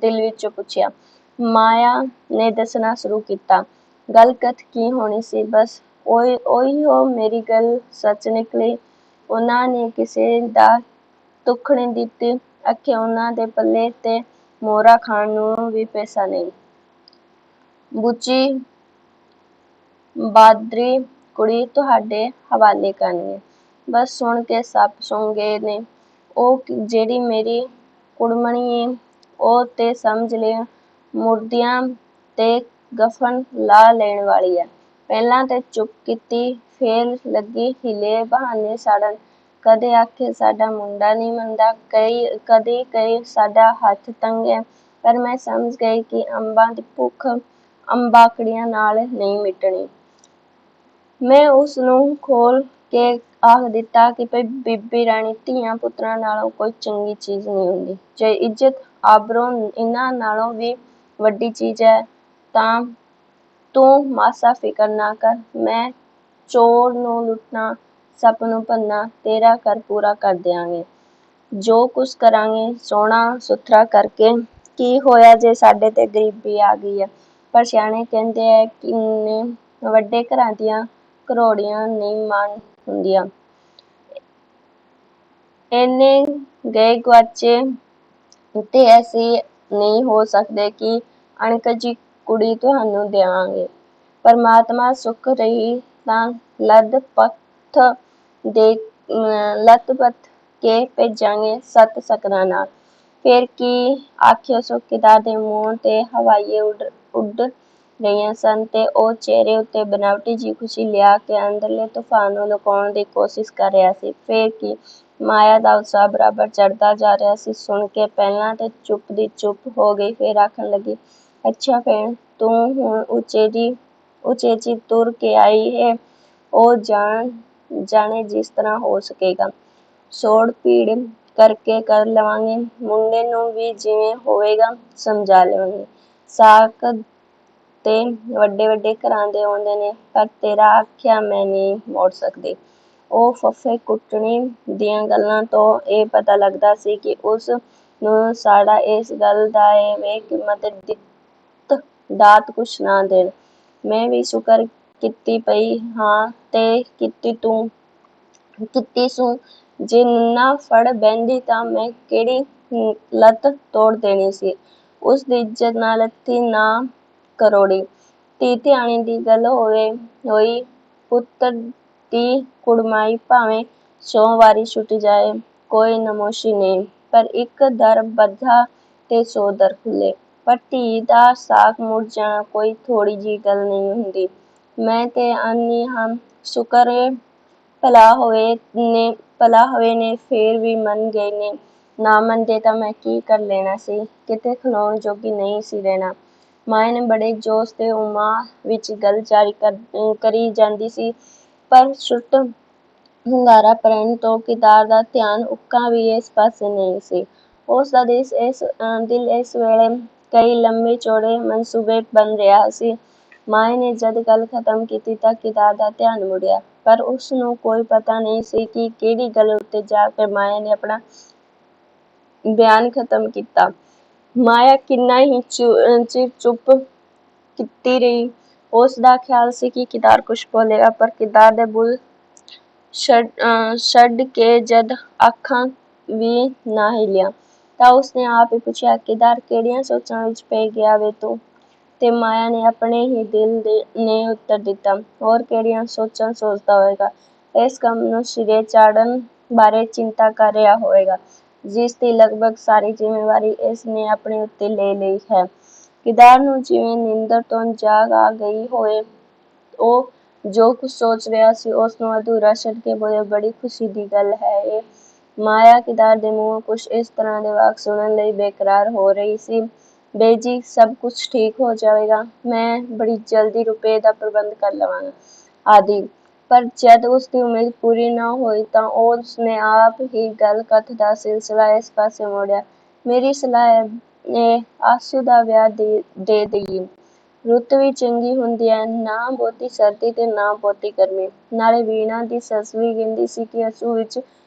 ਦਿਲ ਵਿੱਚੋਂ ਪੁੱਛਿਆ। ਮਾਇਆ ਨੇ ਦੱਸਣਾ ਸ਼ੁਰੂ ਕੀਤਾ। ਗੱਲ ਕਥ ਕੀ ਹੋਣੀ ਸੀ, ਬਸ ਉਹੀਓ ਮੇਰੀ ਗੱਲ ਸੱਚ ਨਿਕਲੀ। ਉਹਨਾਂ ਨੇ ਕਿਸੇ ਦਾ ਦੁੱਖ ਨਹੀਂ ਦਿੱਤੀ। ਅਖੇ ਉਹਨਾਂ ਦੇ ਪੱਲੇ ਤੇ ਮੋਹਰਾਂ ਖਾਣ ਨੂੰ ਵੀ ਪੈਸਾ ਨਹੀਂ। ਬੁੱਚੀ ਬਾਦਰੀ ਕੁੜੀ ਤੁਹਾਡੇ ਹਵਾਲੇ ਕਰਨੀ ਏ। ਬਸ ਸੁਣ ਕੇ ਸੱਪ ਸੁੰਘ ਗਏ ਨੇ। ਉਹ ਜਿਹੜੀ ਮੇਰੀ ਕੁੜਮਣੀ ਏ, ਉਹ ਤੇ ਸਮਝ ਲਿਓ ਮੁਰਦਿਆਂ ਤੇ ਗਫਨ ਲਾ ਲੈਣ ਵਾਲੀ ਹੈ। ਪਹਿਲਾਂ ਤੇ ਚੁੱਪ ਕੀਤੀ, ਫੇਰ ਲੱਗੀ ਹੀਲੇ ਬਹਾਨੇ ਸਾੜਨ। ਕਦੇ ਆਖੇ ਸਾਡਾ ਮੁੰਡਾ ਨਹੀਂ ਮੰਨਦਾ, ਕਦੇ ਕਹੇ ਸਾਡਾ ਹੱਥ ਤੰਗ ਹੈ। ਪਰ ਮੈਂ ਸਮਝ ਗਈ ਕਿ ਅੰਬਾਂ ਦੀ ਭੁੱਖ ਅੰਬਾਕੜੀਆਂ ਨਾਲ ਨਹੀਂ ਮਿਟਣੀ। ਮੈਂ ਉਸ ਨੂੰ ਖੋਲ ਕੇ ਆਖ ਦਿੱਤਾ ਕਿ ਭਈ ਬੀਬੀ ਰਾਣੀ, ਧੀਆਂ ਪੁੱਤਰਾਂ ਨਾਲੋਂ ਕੋਈ ਚੰਗੀ ਚੀਜ਼ ਨਹੀਂ ਹੁੰਦੀ। ਜੇ ਇੱਜ਼ਤ ਆਬਰੋ ਇਹਨਾਂ ਨਾਲੋਂ ਵੀ ਵੱਡੀ ਚੀਜ਼ ਹੈ ਤਾਂ ਤੂੰ ਮਾਸਾ ਫਿਕਰ ਨਾ ਕਰ। ਮੈਂ ਚੋਰ ਨੂੰ ਲੁੱਟਣਾ, ਸੱਪ ਨੂੰ ਭੰਨਣਾ, ਤੇਰਾ ਘਰ ਪੂਰਾ ਕਰ ਦਿਆਂਗੇ। ਜੋ ਕੁਛ ਕਰਾਂਗੇ ਸੋਹਣਾ ਸੁਥਰਾ ਕਰਕੇ। ਕੀ ਹੋਇਆ ਜੇ ਸਾਡੇ ਤੇ ਗਰੀਬੀ ਆ ਗਈ ਹੈ। ਪਰ ਸਿਆਣੇ ਕਹਿੰਦੇ ਐ ਕਿ ਵੱਡੇ ਘਰਾਂ ਦੀਆਂ ਘਰੋੜੀਆਂ ਨਹੀਂ ਮਾਣ ਹੁੰਦੀਆਂ। ਇੰਨੇ ਗਏ ਗੁਆਚੇ ਤੇ ਅਸੀਂ ਨਹੀਂ ਹੋ ਸਕਦੇ ਕਿ ਅਣਕੱਜੀ ਕੁੜੀ ਤੁਹਾਨੂੰ ਦੇਵਾਂਗੇ। ਪਰਮਾਤਮਾ ਸੁੱਖ ਰਹੀ ਤਾਂ ਲੱਦ ਪੱਥ ਕੇ ਭੇਜਾਂਗੇ 7 ਸ਼ਗਨਾਂ ਨਾਲ। ਫੇਰ ਕੀ ਆਖਿਓ ਸੋ ਕਿਦਾਰ ਦੇ ਮੂੰਹ ਤੇ ਹਵਾਈਏ ਉੱਡ ਰਹੀਆਂ ਸਨ ਤੇ ਉਹ ਚਿਹਰੇ ਉੱਤੇ ਬਨਾਵਟੀ ਜਿਹੀ ਖੁਸ਼ੀ ਲਿਆ ਕੇ ਅੰਦਰਲੇ ਤੂਫਾਨ ਨੂੰ ਲੁਕਾਉਣ ਦੀ ਕੋਸ਼ਿਸ਼ ਕਰ ਰਿਹਾ ਸੀ। ਫੇਰ ਕੀ ਮਾਇਆ ਦਾ ਉਤਸ਼ਾਹ ਬਰਾਬਰ ਚੜ੍ਹਦਾ ਜਾ ਰਿਹਾ ਸੀ। ਸੁਣ ਕੇ ਪਹਿਲਾਂ ਤੇ ਚੁੱਪ ਦੀ ਚੁੱਪ ਹੋ ਗਈ, ਫੇਰ ਆਖਣ ਲੱਗੀ, ਅੱਛਾ ਭੈਣ, ਤੂੰ ਹੁਣ ਉਚੇਚੀ ਤੁਰ ਕੇ ਆਈ ਏ। ਉਹ ਜਾਣੇ ਜਿਸ ਤਰ੍ਹਾਂ ਹੋ ਸਕੇਗਾ। ਸੋੜ ਪੀੜ ਕਰਕੇ ਕਰ ਲਵਾਂਗੇ। ਮੁੰਡੇ ਨੂੰ ਵੀ ਜਿਵੇਂ ਹੋਵੇਗਾ ਸਮਝਾ ਲਵਾਂਗੇ। ਸਾਕ ਤੇ ਵੱਡੇ ਵੱਡੇ ਘਰਾਂ ਦੇ ਆਉਂਦੇ ਨੇ, ਪਰ ਤੇਰਾ ਆਖਿਆ ਮੈਂ ਨਹੀਂ ਮੋੜ ਸਕਦੀ। ਉਹ ਫੱਫੇ ਕੁੱਟਣੀ ਦੀਆਂ ਗੱਲਾਂ ਤੋਂ ਇਹ ਪਤਾ ਲੱਗਦਾ ਸੀ ਕਿ ਉਸ ਨੂੰ ਸਾੜਾ ਇਸ ਗੱਲ ਦਾ ਏ ਵੇ ਕਿ ਮਤੇ ਦਾਤ ਕੁਛ ਨਾ ਦੇਣ। ਮੈਂ ਵੀ ਸ਼ੁਕਰ ਕੀਤੀ ਪਈ ਹਾਂ ਤੇ ਕੀਤੀ ਸੂ। ਜੇ ਨੰਨਾ ਫੜ ਬਹਿੰਦੀ ਤਾਂ ਮੈਂ ਕਿਹੜੀ ਲੱਤ ਤੋੜ ਦੇਣੀ ਸੀ। ਉਸ ਦੀ ਇੱਜ਼ਤ ਨਾ ਲੱਥੀ ਨਾ ਕਰੋੜੀ। ਧੀ ਧਿਆਣੀ ਦੀ ਗੱਲ ਹੋਈ, ਪੁੱਤਰ ਦੀ ਕੁੜਮਾਈ ਭਾਵੇਂ 100 ਵਾਰੀ ਛੁੱਟ ਜਾਏ, ਕੋਈ ਨਮੋਸ਼ੀ ਨਹੀਂ। ਪਰ ਇੱਕ ਦਰ ਬੱਧਾ ਤੇ 100 ਦਰ ਖੁੱਲ੍ਹੇ। ਪਰ ਧੀ ਦਾ ਸਾਕ ਮੁੜ ਜਾਣਾ ਕੋਈ ਥੋੜ੍ਹੀ ਜਿਹੀ ਗੱਲ ਨਹੀਂ ਹੁੰਦੀ। ਮੈਂ ਤੇ ਆਨੀ ਹਾਂ, ਸ਼ੁਕਰ ਏ ਭਲਾ ਹੋਏ ਨੇ ਫੇਰ ਵੀ ਮੰਨ ਗਏ ਨੇ। ਨਾ ਮੰਨਦੇ ਤਾਂ ਮੈਂ ਕੀ ਕਰ ਲੈਣਾ ਸੀ। ਕਿਤੇ ਖਲੋਣ ਜੋਗੀ ਨਹੀਂ ਸੀ ਰਹਿਣਾ। ਮਾਏ ਨੇ ਬੜੇ ਜੋਸ਼ ਤੇ ਉਮਾਹ ਵਿੱਚ ਗੱਲ ਜਾਰੀ ਕਰੀ ਜਾਂਦੀ ਸੀ, ਪਰ ਛੁੱਟ ਹੁੰਗਾਰਾ ਭਰਨ ਤੋਂ ਕਿਦਾਰ ਦਾ ਧਿਆਨ ਉੱਕਾ ਵੀ ਇਸ ਪਾਸੇ ਨਹੀਂ ਸੀ। ਉਸ ਦਾ ਦਿਲ ਇਸ ਵੇਲੇ ਕਈ ਲੰਮੇ ਚੌੜੇ ਮਨਸੂਬੇ ਬੰਨ ਰਿਹਾ ਸੀ। ਮਾਏ ਨੇ ਜਦ ਗੱਲ ਖ਼ਤਮ ਕੀਤੀ ਤਾਂ ਕਿਦਾਰ ਦਾ ਧਿਆਨ ਮੁੜਿਆ, ਪਰ ਉਸ ਨੂੰ ਕੋਈ ਪਤਾ ਨਹੀਂ ਸੀ ਕਿ ਕਿਹੜੀ ਗੱਲ ਉੱਤੇ ਜਾ ਕੇ ਮਾਇਆ ਨੇ ਆਪਣਾ ਬਿਆਨ ਖ਼ਤਮ ਕੀਤਾ। ਮਾਇਆ ਕਿੰਨਾ ਹੀ ਚਿਰ ਚੁੱਪ ਕੀਤੀ ਰਹੀ। ਉਸ ਦਾ ਖਿਆਲ ਸੀ ਕਿ ਕਿਦਾਰ ਕੁਛ ਬੋਲੇਗਾ, ਪਰ ਕਿਦਾਰ ਦੇ ਬੁੱਲ੍ਹ ਛੱਡ ਕੇ ਜਦ ਅੱਖਾਂ ਵੀ ਨਾ ਹਿੱਲੀਆਂ ਤਾਂ ਉਸਨੇ ਆਪ ਹੀ ਪੁੱਛਿਆ, ਕਿਦਾਰ, ਕਿਹੜੀਆਂ ਸੋਚਾਂ ਵਿੱਚ ਪੈ ਗਿਆ ਵੇ ਤੂੰ? ਤੇ ਮਾਇਆ ਨੇ ਆਪਣੇ ਹੀ ਦਿਲ ਨੇ ਉੱਤਰ ਦਿੱਤਾ, ਹੋਰ ਕਿਹੜੀਆਂ ਸੋਚਾਂ ਸੋਚਦਾ ਹੋਵੇਗਾ। ਇਸ ਕੰਮ ਨੂੰ ਸਿਰੇ ਚਾੜ੍ਹਨ ਬਾਰੇ ਚਿੰਤਾ ਕਰ ਰਿਹਾ ਹੋਵੇਗਾ, ਜਿਸ ਦੀ ਲਗਭਗ ਸਾਰੀ ਜ਼ਿੰਮੇਵਾਰੀ ਇਸ ਨੇ ਆਪਣੇ ਉੱਤੇ ਲੈ ਲਈ ਹੈ। ਕਿਦਾਰ ਨੂੰ ਜਿਵੇਂ ਨੀਂਦਰ ਤੋਂ ਜਾਗ ਆ ਗਈ ਹੋਵੇ। ਉਹ ਜੋ ਕੁਛ ਸੋਚ ਰਿਹਾ ਸੀ ਉਸ ਨੂੰ ਅਧੂਰਾ ਛੱਡ ਕੇ ਬੋਲਿਆ, ਬੜੀ ਖੁਸ਼ੀ ਦੀ ਗੱਲ ਹੈ ਇਹ। ਮਾਇਆ ਕਿਦਾਰ ਦੇ ਮੂੰਹੋਂ ਕੁਛ ਇਸ ਤਰ੍ਹਾਂ ਦੇ ਵਾਕ ਸੁਣਨ ਲਈ ਬੇਕਰਾਰ ਹੋ ਰਹੀ ਸੀ। ਬੇਜੀ, ਸਭ ਕੁਛ ਠੀਕ ਹੋ ਜਾਵੇਗਾ। ਮੈਂ ਬੜੀ ਜਲਦੀ ਰੁਪਏ ਦਾ ਪ੍ਰਬੰਧ ਕਰ ਲਵਾਂਗਾ ਆਦਿ। ਪਰ ਜਦ ਉਸ ਦੀ ਉਮੀਦ ਪੂਰੀ ਨਾ ਹੋਈ ਤਾਂ ਉਸ ਨੇ ਆਪ ਹੀ ਗੱਲ ਕਥ ਦਾ ਸਿਲਸਿਲਾ ਇਸ ਪਾਸੇ ਮੋੜਿਆ। ਮੇਰੀ ਸਲਾਹ ਏ ਆਸੂ ਦਾ ਵਿਆਹ ਦੇ ਦੇਈਏ। ਰੁੱਤ ਵੀ ਚੰਗੀ ਹੁੰਦੀ ਹੈ, ਨਾ ਬਹੁਤੀ ਸਰਦੀ ਤੇ ਨਾ ਬਹੁਤੀ ਗਰਮੀ। ਨਾਲੇ ਵੀਣਾ ਦੀ ਸੱਸ ਵੀ ਕਹਿੰਦੀ ਸੀ ਕਿ ਆਸੂ ਵਿੱਚ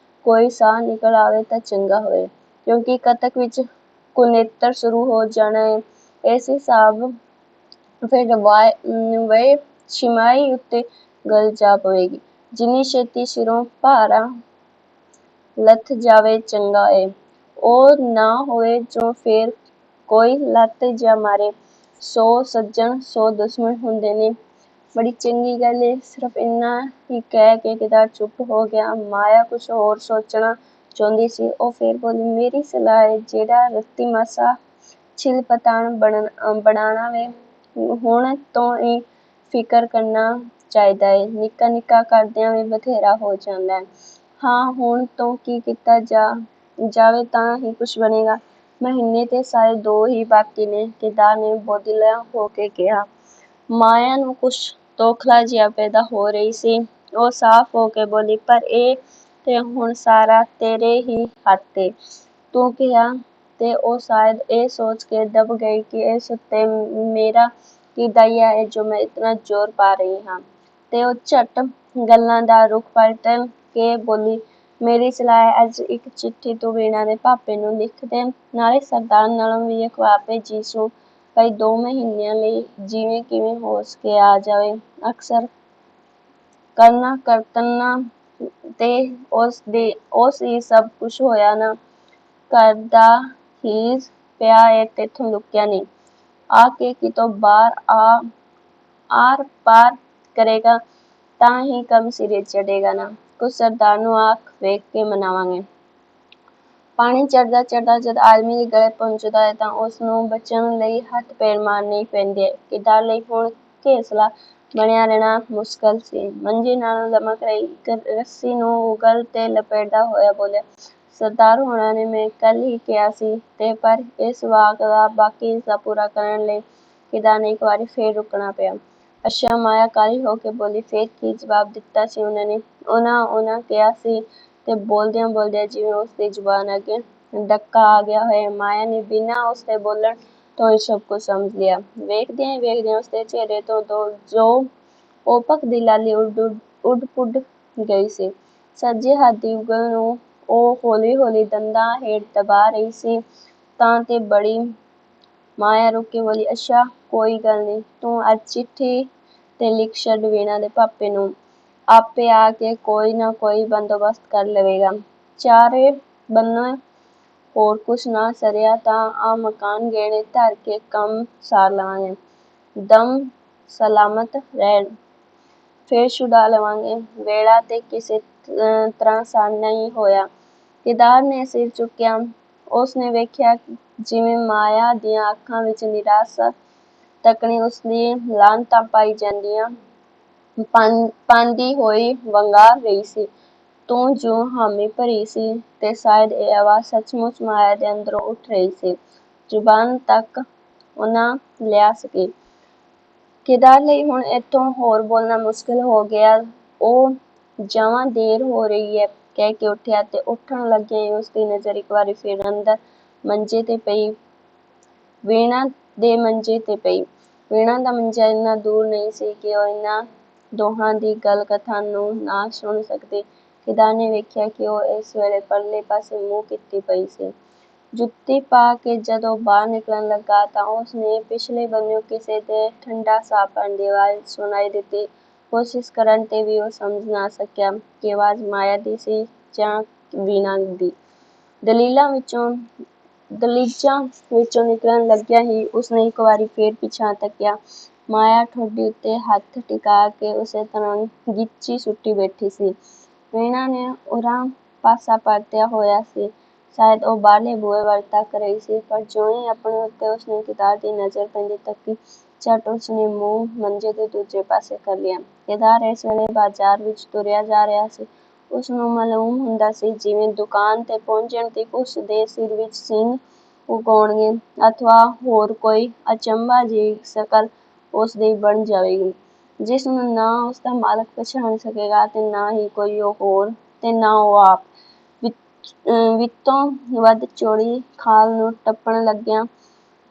ਕੋਈ ਸਾਹ ਨਿਕਲ ਆਵੇ ਤਾਂ ਚੰਗਾ ਹੋਏ, ਕਿਉਂਕਿ ਕੱਤਕ ਵਿੱਚ ਕੁਨੇਤਰ ਸ਼ੁਰੂ ਹੋ ਜਾਣਾ ਏ। ਇਸ ਹਿਸਾਬ ਫੇਰ ਵਹੇ ਛਿਮਾਈ ਉੱਤੇ ਗੱਲ ਜਾ ਪਵੇਗੀ। ਜਿੰਨੀ ਛੇਤੀ ਸਿਰੋਂ ਭਾਰਾ ਲੱਥ ਜਾਵੇ ਚੰਗਾ ਏ। ਉਹ ਨਾ ਹੋਵੇ ਜੋ ਫੇਰ ਕੋਈ ਲੱਤ ਜਾ ਮਾਰੇ। 100 ਸੱਜਣ 100 ਦੁਸ਼ਮਣ ਹੁੰਦੇ ਨੇ। ਬੜੀ ਚੰਗੀ ਗੱਲ ਏ। ਸਿਰਫ ਇੰਨਾ ਹੀ ਕਹਿ ਕੇ ਕਿਦਾਰ ਚੁੱਪ ਹੋ ਗਿਆ। ਮਾਇਆ ਕੁਛ ਹੋਰ ਸੋਚਣਾ ਚਾਹੁੰਦੀ ਸੀ। ਉਹ ਫੇਰ ਬੋਲੀ, ਮੇਰੀ ਸਲਾਹ ਏ ਜਿਹੜਾ ਰੱਤੀ ਮਾਸਾ ਛਿਲ ਪਤਾਣ ਬਣਾਣਾ ਵੇ, ਹੁਣ ਤੋਂ ਹੀ ਫਿਕਰ ਕਰਨਾ ਚਾਹੀਦਾ ਹੈ। ਨਿੱਕਾ ਨਿੱਕਾ ਕਰਦਿਆਂ ਵੀ ਬਥੇਰਾ ਹੋ ਜਾਂਦਾ ਹੈ। ਹਾਂ, ਹੁਣ ਤੋਂ ਕੀ ਕੀਤਾ ਜਾਵੇ ਤਾਂ ਹੀ ਕੁਛ ਬਣੇਗਾ। ਮਹੀਨੇ ਤੇ ਸਾਰੇ 2 ਹੀ ਬਾਕੀ ਨੇ, ਕੇਦਾਰ ਨੇ ਬੋਦਿਲਾ ਹੋ ਕੇ ਕਿਹਾ। ਮਾਇਆ ਨੂੰ ਕੁਛ ਤੌਖਲਾ ਜਿਹਾ ਪੈਦਾ ਹੋ ਰਹੀ ਸੀ। ਉਹ ਸਾਫ਼ ਹੋ ਕੇ ਬੋਲੀ, ਪਰ ਇਹ ਤੇ ਹੁਣ ਸਾਰਾ ਤੇਰੇ ਹੀ ਹੱਥ ਏ। ਤੂੰ ਕਿਹਾ ਤੇ ਉਹ ਸ਼ਾਇਦ ਇਹ ਸੋਚ ਕੇ ਦਬ ਗਈ ਕਿ ਇਸ ਉੱਤੇ ਮੇਰਾ ਕੀ ਦਇਆ ਹੈ ਜੋ ਮੈਂ ਇਤਨਾ ਜ਼ੋਰ ਪਾ ਰਹੀ ਹਾਂ। ਤੇ ਉਹ ਝੱਟ ਗੱਲਾਂ ਦਾ ਰੁਖ ਪਲਟ ਕੇ ਬੋਲੀ, ਮੇਰੀ ਸਲਾਹ ਹੈ ਅੱਜ ਇੱਕ ਚਿੱਠੀ ਤੂੰ ਵੀਣਾ ਦੇ ਭਾਪੇ ਨੂੰ ਲਿਖ ਦੇ, ਨਾਲੇ ਸਰਦਾਰ ਨਾਲੋਂ ਵੀ ਅਖਵਾ ਭੇਜੀ ਸੂ ਭਈ 2 ਮਹੀਨਿਆਂ ਲਈ ਜਿਵੇਂ ਕਿਵੇਂ ਹੋ ਸਕੇ ਆ ਜਾਵੇ। ਅਕਸਰ ਕਰਨਾ ਕਰਤਨਾ ਤੇ ਉਸ ਹੀ ਸਭ ਕੁਛ ਹੋਇਆ ਨਾ। ਘਰ ਦਾ ਹੀ ਪਿਆ ਏ, ਤੈਥੋਂ ਲੁਕਿਆ ਨਹੀਂ। ਆ ਕੇ ਕਿਤੋਂ ਬਾਹਰ ਆਰ ਪਾਰ ਕਰੇਗਾ ਤਾਂ ਹੀ ਕੰਮ ਸਿਰੇ ਚੜੇਗਾ ਨਾ। ਕੁਛ ਸਰਦਾਰ ਨੂੰ ਆਖ ਵੇਖ ਕੇ ਮਨਾਵਾਂਗੇ। ਪਾਣੀ ਚੜ੍ਹਦਾ ਚੜ੍ਹਦਾ ਜਦ ਆਦਮੀ ਦੇ ਗਲੇ ਪਹੁੰਚਦਾ ਹੈ ਤਾਂ ਉਸ ਨੂੰ ਬਚਣ ਲਈ ਹੱਥ ਪੈਰ ਮਾਰਨੇ ਹੀ ਪੈਂਦੇ ਹੈ। ਕੇਦਾਰ ਲਈ ਹੁਣ ਘੇਸਲਾ ਬਣਿਆ ਰਹਿਣਾ ਮੁਸ਼ਕਲ ਸੀ। ਮੰਜੇ ਨਾਲੋਂ ਲਮਕ ਰਹੀ ਇੱਕ ਰੱਸੀ ਨੂੰ ਉਂਗਲ ਤੇ ਲਪੇਟਦਾ ਹੋਇਆ ਬੋਲਿਆ, ਸਰਦਾਰ ਹੋਣਾ ਨੇ ਮੈਂ ਕੱਲ੍ਹ ਹੀ ਕਿਹਾ ਸੀ ਤੇ ਪਰ ਇਸ ਵਾਕ ਦਾ ਬਾਕੀ ਹਿੱਸਾ ਪੂਰਾ ਕਰਨ ਲਈ ਕੇਦਾਰ ਨੇ ਇੱਕ ਵਾਰੀ ਫੇਰ ਰੁਕਣਾ ਪਿਆ। ਅੱਛਾ, ਮਾਇਆ ਕਾਹਲੀ ਹੋ ਕੇ ਬੋਲੀ, ਫੇਰ ਕੀ ਜਵਾਬ ਦਿੱਤਾ ਸੀ ਉਹਨਾਂ ਨੇ? ਉਹਨਾਂ ਕਿਹਾ ਸੀ ਤੇ ਬੋਲਦਿਆਂ ਬੋਲਦਿਆਂ ਜਿਵੇਂ ਉਸਦੀ ਜ਼ੁਬਾਨ ਅੱਗੇ ਡੱਕਾ ਆ ਗਿਆ ਹੋਏ। ਮਾਇਆ ਨੇ ਬਿਨਾਂ ਉਸਦੇ ਬੋਲਣ ਤੋਂ ਹੀ ਸਭ ਕੁਝ ਸਮਝ ਲਿਆ। ਵੇਖਦਿਆਂ ਹੀ ਵੇਖਦਿਆਂ ਉਸਦੇ ਚਿਹਰੇ ਤੋਂ ਜੋ ਓਪਕ ਦੀ ਲਾਲੀ ਉੱਡ ਪੁੱਡ ਗਈ ਸੀ। ਸੱਜੇ ਹੱਥ ਦੀ ਉਂਗਲ ਨੂੰ ਉਹ ਹੌਲੀ ਹੌਲੀ ਦੰਦਾਂ ਹੇਠ ਦਬਾ ਰਹੀ ਸੀ ਤਾਂ ਤੇ ਬੜੀ। ਮਾਇਆ ਰੁਕ ਕੇ ਬੋਲੀ, ਅੱਛਾ ਕੋਈ ਗੱਲ ਨਹੀਂ, ਤੂੰ ਅੱਜ ਚਿੱਠੀ ਤੇ ਲਿਖ ਛੱਡ ਵੀਣਾ ਦੇ ਭਾਪੇ ਨੂੰ, ਆਪੇ ਆ ਕੇ ਕੋਈ ਨਾ ਕੋਈ ਬੰਦੋਬਸਤ ਕਰ ਲਵੇਗਾ। ਚਾਰੇ ਬੰਨੇ ਹੋਰ ਕੁਛ ਨਾ ਸਰਿਆ ਤਾਂ ਆ ਮਕਾਨ ਗਹਿਣੇ ਧਰ ਕੇ ਕੰਮ ਸਾਰ ਲਵਾਂਗੇ। ਦਮ ਸਲਾਮਤ ਰਹਿਣ, ਫੇਰ ਛੁਡਾ ਲਵਾਂਗੇ। ਵੇਲਾ ਤੇ ਕਿਸੇ ਤਰ੍ਹਾਂ ਸਾੜਨਾ ਹੀ ਹੋਇਆ। ਕੇਦਾਰ ਨੇ ਸਿਰ ਚੁੱਕਿਆ। ਉਸ ਨੇ ਵੇਖਿਆ ਜਿਵੇਂ ਮਾਇਆ ਦੀਆਂ ਅੱਖਾਂ ਵਿੱਚ ਨਿਰਾਸ਼ਾ ਤੱਕਣੀ ਉਸਦੀ ਲਾਹਨਤਾਂ ਪਾਈ ਜਾਂਦੀਆਂ ਪਾਂਦੀ ਹੋਈ ਵੰਗਾਰ ਰਹੀ ਸੀ। ਤੂੰ ਜੂੰ ਹਾਮੀ ਭਰੀ ਸੀ ਤੇ ਸ਼ਾਇਦ ਇਹ ਆਵਾਜ਼ ਸੱਚਮੁੱਚ ਮਾਇਆ ਦੇ ਅੰਦਰੋਂ ਉੱਠ ਰਹੀ ਸੀ। ਜ਼ੁਬਾਨ ਤੱਕ ਉਹਨਾਂ ਲਿਆ ਸਕੀ। ਕੇਦਾਰ ਲਈ ਹੁਣ ਇੱਥੋਂ ਹੋਰ ਬੋਲਣਾ ਮੁਸ਼ਕਿਲ ਹੋ ਗਿਆ। ਉਹ ਜਵਾਂ ਦੇਰ ਹੋ ਰਹੀ ਹੈ ਕਹਿ ਕੇ ਉੱਠਿਆ ਤੇ ਉੱਠਣ ਲੱਗਿਆਂ ਹੀ ਉਸਦੀ ਨਜ਼ਰ ਇੱਕ ਵਾਰੀ ਫੇਰ ਅੰਦਰ ਮੰਜੇ ਤੇ ਪਈ, ਵੀਣਾ ਦੇ ਮੰਜੇ ਤੇ ਪਈ। ਵੀਣਾ ਦਾ ਮੰਜਾ ਇੰਨਾ ਦੂਰ ਨਹੀਂ ਸੀ ਕਿ ਉਹ ਇਹਨਾਂ ਦੋਹਾਂ ਦੀ ਗੱਲ ਕਥਾ ਨੂੰ ਨਾ ਸੁਣ ਸਕਦੀ। ਕੇਦਾਰ ਨੇ ਵੇਖਿਆ ਕਿ ਉਹ ਇਸ ਵੇਲੇ ਪਰਲੇ ਪਾਸੇ ਮੂੰਹ ਕੀਤੀ ਪਈ ਸੀ। ਜੁੱਤੀ ਪਾ ਕੇ ਜਦ ਉਹ ਬਾਹਰ ਨਿਕਲਣ ਲੱਗਾ ਤਾਂ ਉਸ ਨੇ ਪਿਛਲੇ ਬੰਨਿਓਂ ਕਿਸੇ ਦੇ ਠੰਡਾ ਸਾਹ ਭਰਨ ਦੀ ਆਵਾਜ਼ ਸੁਣਾਈ ਦਿੱਤੀ। ਕੋਸ਼ਿਸ਼ ਕਰਨ ਤੇ ਵੀ ਉਹ ਸਮਝ ਨਾ ਸਕਿਆ ਕਿ ਆਵਾਜ਼ ਮਾਇਆ ਦੀ ਸੀ ਜਾਂ ਵੀਣਾ ਦੀ। ਦਲੀਲਾਂ ਵਿੱਚੋਂ ਨਿਕਲਣ ਲੱਗਿਆਂ ਹੀ ਉਸਨੇ ਇੱਕ ਵਾਰੀ ਫੇਰ ਪਿਛਾਂਹ ਤੱਕਿਆ। ਮਾਇਆ ਠੋਡੀ ਉੱਤੇ ਹੱਥ ਟਿਕਾ ਕੇ ਉਸੇ ਤਰ੍ਹਾਂ ਗਿੱਚੀ ਸੁੱਟੀ ਬੈਠੀ ਸੀ। ਵੀਣਾ ਨੇ ਉਰਾਂ ਪਾਸਾ ਪਰਤਿਆ ਹੋਇਆ ਸੀ। ਸ਼ਾਇਦ ਉਹ ਬਾਹਰਲੇ ਬੂਹੇ ਵੱਲ ਤੱਕ ਰਹੀ ਸੀ, ਪਰ ਜਿਉਂ ਹੀ ਆਪਣੇ ਉੱਤੇ ਉਸਨੇ ਕੇਦਾਰ ਦੀ ਨਜ਼ਰ ਪੈਂਦੀ ਤੱਕੀ, ਝੱਟ ਉਸਨੇ ਮੂੰਹ ਮੰਜੇ ਦੇ ਦੂਜੇ ਪਾਸੇ ਕਰ ਲਿਆ। ਕੇਦਾਰ ਇਸ ਵੇਲੇ ਬਾਜ਼ਾਰ ਵਿੱਚ ਤੁਰਿਆ ਜਾ ਰਿਹਾ ਸੀ। ਉਸਨੂੰ ਮਾਲੂਮ ਹੁੰਦਾ ਸੀ ਜਿਵੇਂ ਦੁਕਾਨ ਤੇ ਪਹੁੰਚਣ ਤੀਕ ਉਸਦੇ ਸਿਰ ਵਿੱਚ ਸਿੰਗ ਉੱਗ ਆਉਣਗੇ ਅਥਵਾ ਹੋਰ ਕੋਈ ਅਚੰਭਾ ਜਿਹੀ ਸ਼ਕਲ ਉਸਦੀ ਬਣ ਜਾਵੇਗੀ ਜਿਸ ਨੂੰ ਨਾ ਉਸਦਾ ਮਾਲਕ ਪਛਾਣ ਸਕੇਗਾ ਤੇ ਨਾ ਹੀ ਕੋਈ ਹੋਰ ਤੇ ਨਾ ਉਹ ਆਪ। ਵਿੱਤੋਂ ਵੱਧ ਚੌੜੀ ਖਾਲ ਨੂੰ ਟੱਪਣ ਲੱਗਿਆਂ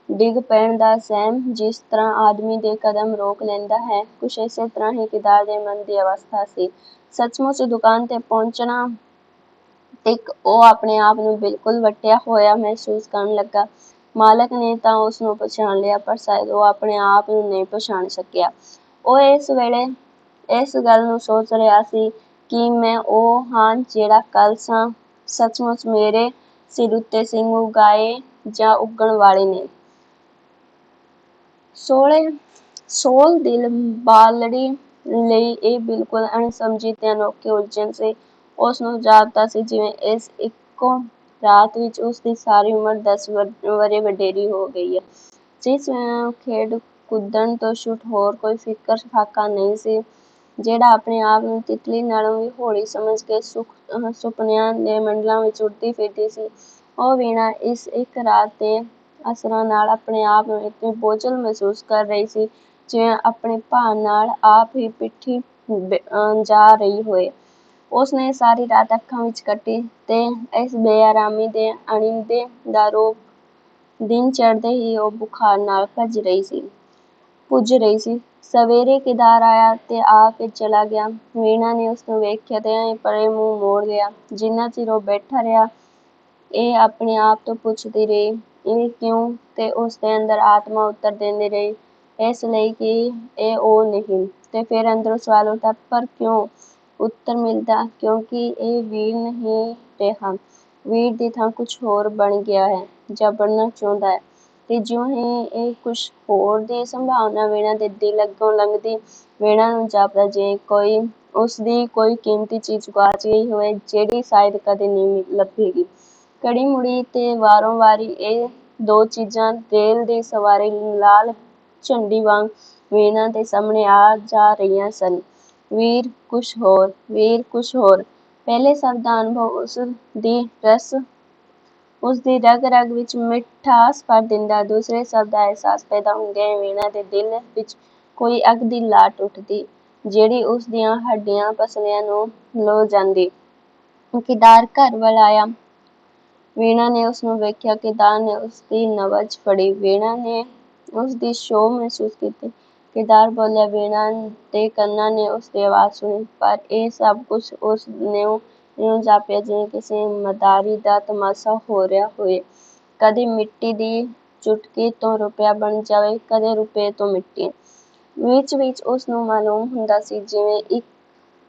ਡਿੱਗ ਪੈਣ ਦਾ ਸਹਿਮ ਜਿਸ ਤਰ੍ਹਾਂ ਆਦਮੀ ਦੇ ਕਦਮ ਰੋਕ ਲੈਂਦਾ ਹੈ, ਕੁਛ ਇਸੇ ਤਰ੍ਹਾਂ ਹੀ ਕੇਦਾਰ ਦੇ ਮਨ ਦੀ ਅਵਸਥਾ ਸੀ। ਸੱਚਮੁੱਚ ਦੁਕਾਨ ਤੇ ਪਹੁੰਚਣਾ ਤੀਕ ਉਹ ਆਪਣੇ ਆਪ ਨੂੰ ਬਿਲਕੁਲ ਵੱਟਿਆ ਹੋਇਆ ਮਹਿਸੂਸ ਕਰਨ ਲੱਗਾ। ਮਾਲਕ ਨੇ ਤਾਂ ਉਸਨੂੰ ਪਛਾਣ ਲਿਆ, ਪਰ ਸ਼ਾਇਦ ਉਹ ਆਪਣੇ ਆਪ ਨੂੰ ਨਹੀਂ ਪਛਾਣ ਸਕਿਆ। ਉਹ ਇਸ ਵੇਲੇ ਇਸ ਗੱਲ ਨੂੰ ਸੋਚ ਰਿਹਾ ਸੀ ਕਿ ਮੈਂ ਉਹ ਹਾਂ ਜਿਹੜਾ ਕੱਲ੍ਹ ਸਾਂ। ਸੱਚਮੁੱਚ ਮੇਰੇ ਸਿਰ ਉੱਤੇ ਸਿੰਗ ਉੱਗ ਆਏ ਜਾਂ ਉੱਗਣ ਵਾਲੇ ਨੇ। ਸੋਲ ਦਿਲ ਬਾਲੜੀ ਲਈ ਇਹ ਬਿਲਕੁਲ ਅਣਸਮਝੀ ਤੇ ਅਨੋਖੀ ਉਲਝਣ ਸੀ। ਉਸਨੂੰ ਜਾਪਦਾ ਸੀ ਜਿਵੇਂ ਇਸ ਇੱਕੋ ਰਾਤ ਵਿੱਚ ਉਸਦੀ ਸਾਰੀ ਉਮਰ 10 ਵਰ੍ਹੇ ਵਡੇਰੀ ਹੋ ਗਈ ਹੈ। ਜਿਸ ਖੇਡ ਕੁੱਦਣ ਤੋਂ ਛੁੱਟ ਹੋਰ ਕੋਈ ਫਿਕਰ ਫਾਕਾ ਨਹੀਂ ਸੀ। ਜਿਹੜਾ ਆਪਣੇ ਆਪ ਨੂੰ ਤਿਤਲੀ ਨਾਲੋਂ ਵੀ ਹੌਲੀ ਸਮਝ ਕੇ ਸੁਪਨਿਆਂ ਦੇ ਮੰਡਲਾਂ ਵਿੱਚ ਉੱਡਦੀ ਫਿਰਦੀ ਸੀ, ਉਹ ਵੀਣਾ ਇਸ ਇੱਕ ਰਾਤ ਦੇ ਅਸਰਾਂ ਨਾਲ ਆਪਣੇ ਆਪ ਨੂੰ ਇਤਨੀ ਬੋਝਲ ਮਹਿਸੂਸ ਕਰ ਰਹੀ ਸੀ, ਜਿਵੇਂ ਆਪਣੇ ਭਾਰ ਨਾਲ ਆਪ ਹੀ ਪਿੱਠੀ ਜਾ ਰਹੀ ਹੋਏ। ਉਸਨੇ ਸਾਰੀ ਰਾਤ ਅੱਖਾਂ ਵਿੱਚ ਕੱਟੀ ਤੇ ਇਸ ਬੇਆਰਾਮੀ ਦੇ ਅਣਿੰਦੇ ਦਾ ਰੋਗ ਦਿਨ ਚੜ੍ਹਦੇ ਹੀ ਉਹ ਬੁਖਾਰ ਨਾਲ ਪੁੱਜ ਰਹੀ ਸੀ। ਸਵੇਰੇ ਕਿਦਾਰ ਆਇਆ ਤੇ ਆ ਕੇ ਚਲਾ ਗਿਆ। ਵੀਣਾ ਨੇ ਉਸਨੂੰ ਵੇਖਿਆ ਤੇ ਪਰੇ ਮੂੰਹ ਮੋੜ ਲਿਆ। ਜਿੰਨਾ ਚਿਰ ਉਹ ਬੈਠਾ ਰਿਹਾ, ਇਹ ਆਪਣੇ ਆਪ ਤੋਂ ਪੁੱਛਦੀ ਰਹੀ, ਇਹ ਕਿਉਂ? ਤੇ ਉਸਦੇ ਅੰਦਰ ਆਤਮਾ ਉੱਤਰ ਦਿੰਦੀ ਰਹੀ, ਇਸ ਲਈ ਕਿ ਇਹ ਉਹ ਨਹੀਂ। ਤੇ ਫਿਰ ਅੰਦਰੋਂ ਸਵਾਲ ਉੱਠਦਾ, ਪਰ ਕਿਉਂ? ਉੱਤਰ ਮਿਲਦਾ, ਕਿਉਂਕਿ ਇਹ ਵੀਰ ਨਹੀਂ ਰਿਹਾ। ਵੀਰ ਦੀ ਥਾਂ ਕੁਝ ਹੋਰ ਬਣ ਗਿਆ ਹੈ ਜਾਂ ਬਣਨਾ ਚਾਹੁੰਦਾ ਹੈ। ਤੇ ਜਿਉਂ ਹੀ ਇਹ ਕੁਝ ਹੋਰ ਦੀ ਸੰਭਾਵਨਾ ਵੀਣਾ ਦੇ ਦਿਲ ਅੱਗੋਂ ਲੰਘਦੀ, ਵੀਣਾ ਨੂੰ ਜਾਪਦਾ ਜਿਵੇਂ ਉਸਦੀ ਕੋਈ ਕੀਮਤੀ ਚੀਜ਼ ਗੁਆਚ ਗਈ ਹੋਵੇ, ਜਿਹੜੀ ਸ਼ਾਇਦ ਕਦੇ ਨਹੀਂ ਲੱਭੇਗੀ। ਘੜੀ ਮੁੜੀ ਤੇ ਵਾਰੋਂ ਵਾਰੀ ਇਹ ਦੋ ਚੀਜ਼ਾਂ ਰੇਲ ਦੀ ਸਵਾਰੀ ਲਾਲ ਝੰਡੀ ਵਾਂਗ ਵੀਣਾ ਦੇ ਸਾਹਮਣੇ ਆ ਜਾ ਰਹੀਆਂ ਸਨ। ਵੀਰ ਕੁਛ ਹੋਰ, ਵੀਰ ਕੁਛ ਹੋਰ। ਪਹਿਲੇ ਸ਼ਬਦ ਦਾ ਅਨੁਭਵ ਉਸਦੀ ਰਗ ਰਗ ਵਿੱਚ ਮਿਠਾਸ ਭਰ ਦਿੰਦਾ। ਦੂਸਰੇ ਸ਼ਬਦ ਦਾ ਅਹਿਸਾਸ ਪੈਦਾ ਹੁੰਦਿਆਂ ਹੀ ਵੀਣਾ ਦੇ ਦਿਲ ਵਿੱਚ ਕੋਈ ਅੱਗ ਦੀ ਲਾਟ ਉੱਠਦੀ, ਜਿਹੜੀ ਉਸਦੀਆਂ ਹੱਡੀਆਂ ਪਸਲੀਆਂ ਨੂੰ ਲੋ ਜਾਂਦੀ। ਕਿਦਾਰ ਘਰ ਵੱਲ ਆਇਆ। ਵੀਣਾ ਨੇ ਉਸਨੂੰ ਵੇਖਿਆ। ਕਿਦਾਰ ਨੇ ਉਸਦੀ ਨਬਜ਼ ਫੜੀ। ਵੀਣਾ ਨੇ ਉਸਦੀ ਛੋਹ ਮਹਿਸੂਸ ਕੀਤੀ। ਕਿਦਾਰ ਬੋਲਿਆ। ਵੀਣਾ ਦੇ ਕੰਨਾਂ ਨੇ ਉਸਦੀ ਆਵਾਜ਼ ਸੁਣੀ, ਪਰ ਇਹ ਸਭ ਕੁਝ ਉਸ ਨੂੰ ਇਉਂ ਜਾਪਿਆ ਜਿਵੇਂ ਕਿਸੇ ਮਦਾਰੀ ਦਾ ਤਮਾਸ਼ਾ ਹੋ ਰਿਹਾ ਹੋਏ। ਕਦੇ ਮਿੱਟੀ ਦੀ ਚੁਟਕੀ ਤੋਂ ਰੁਪਇਆ ਬਣ ਜਾਵੇ, ਕਦੇ ਰੁਪਏ ਤੋਂ ਮਿੱਟੀ। ਵਿੱਚ ਵਿੱਚ ਉਸਨੂੰ ਮਾਲੂਮ ਹੁੰਦਾ ਸੀ ਜਿਵੇਂ ਇੱਕ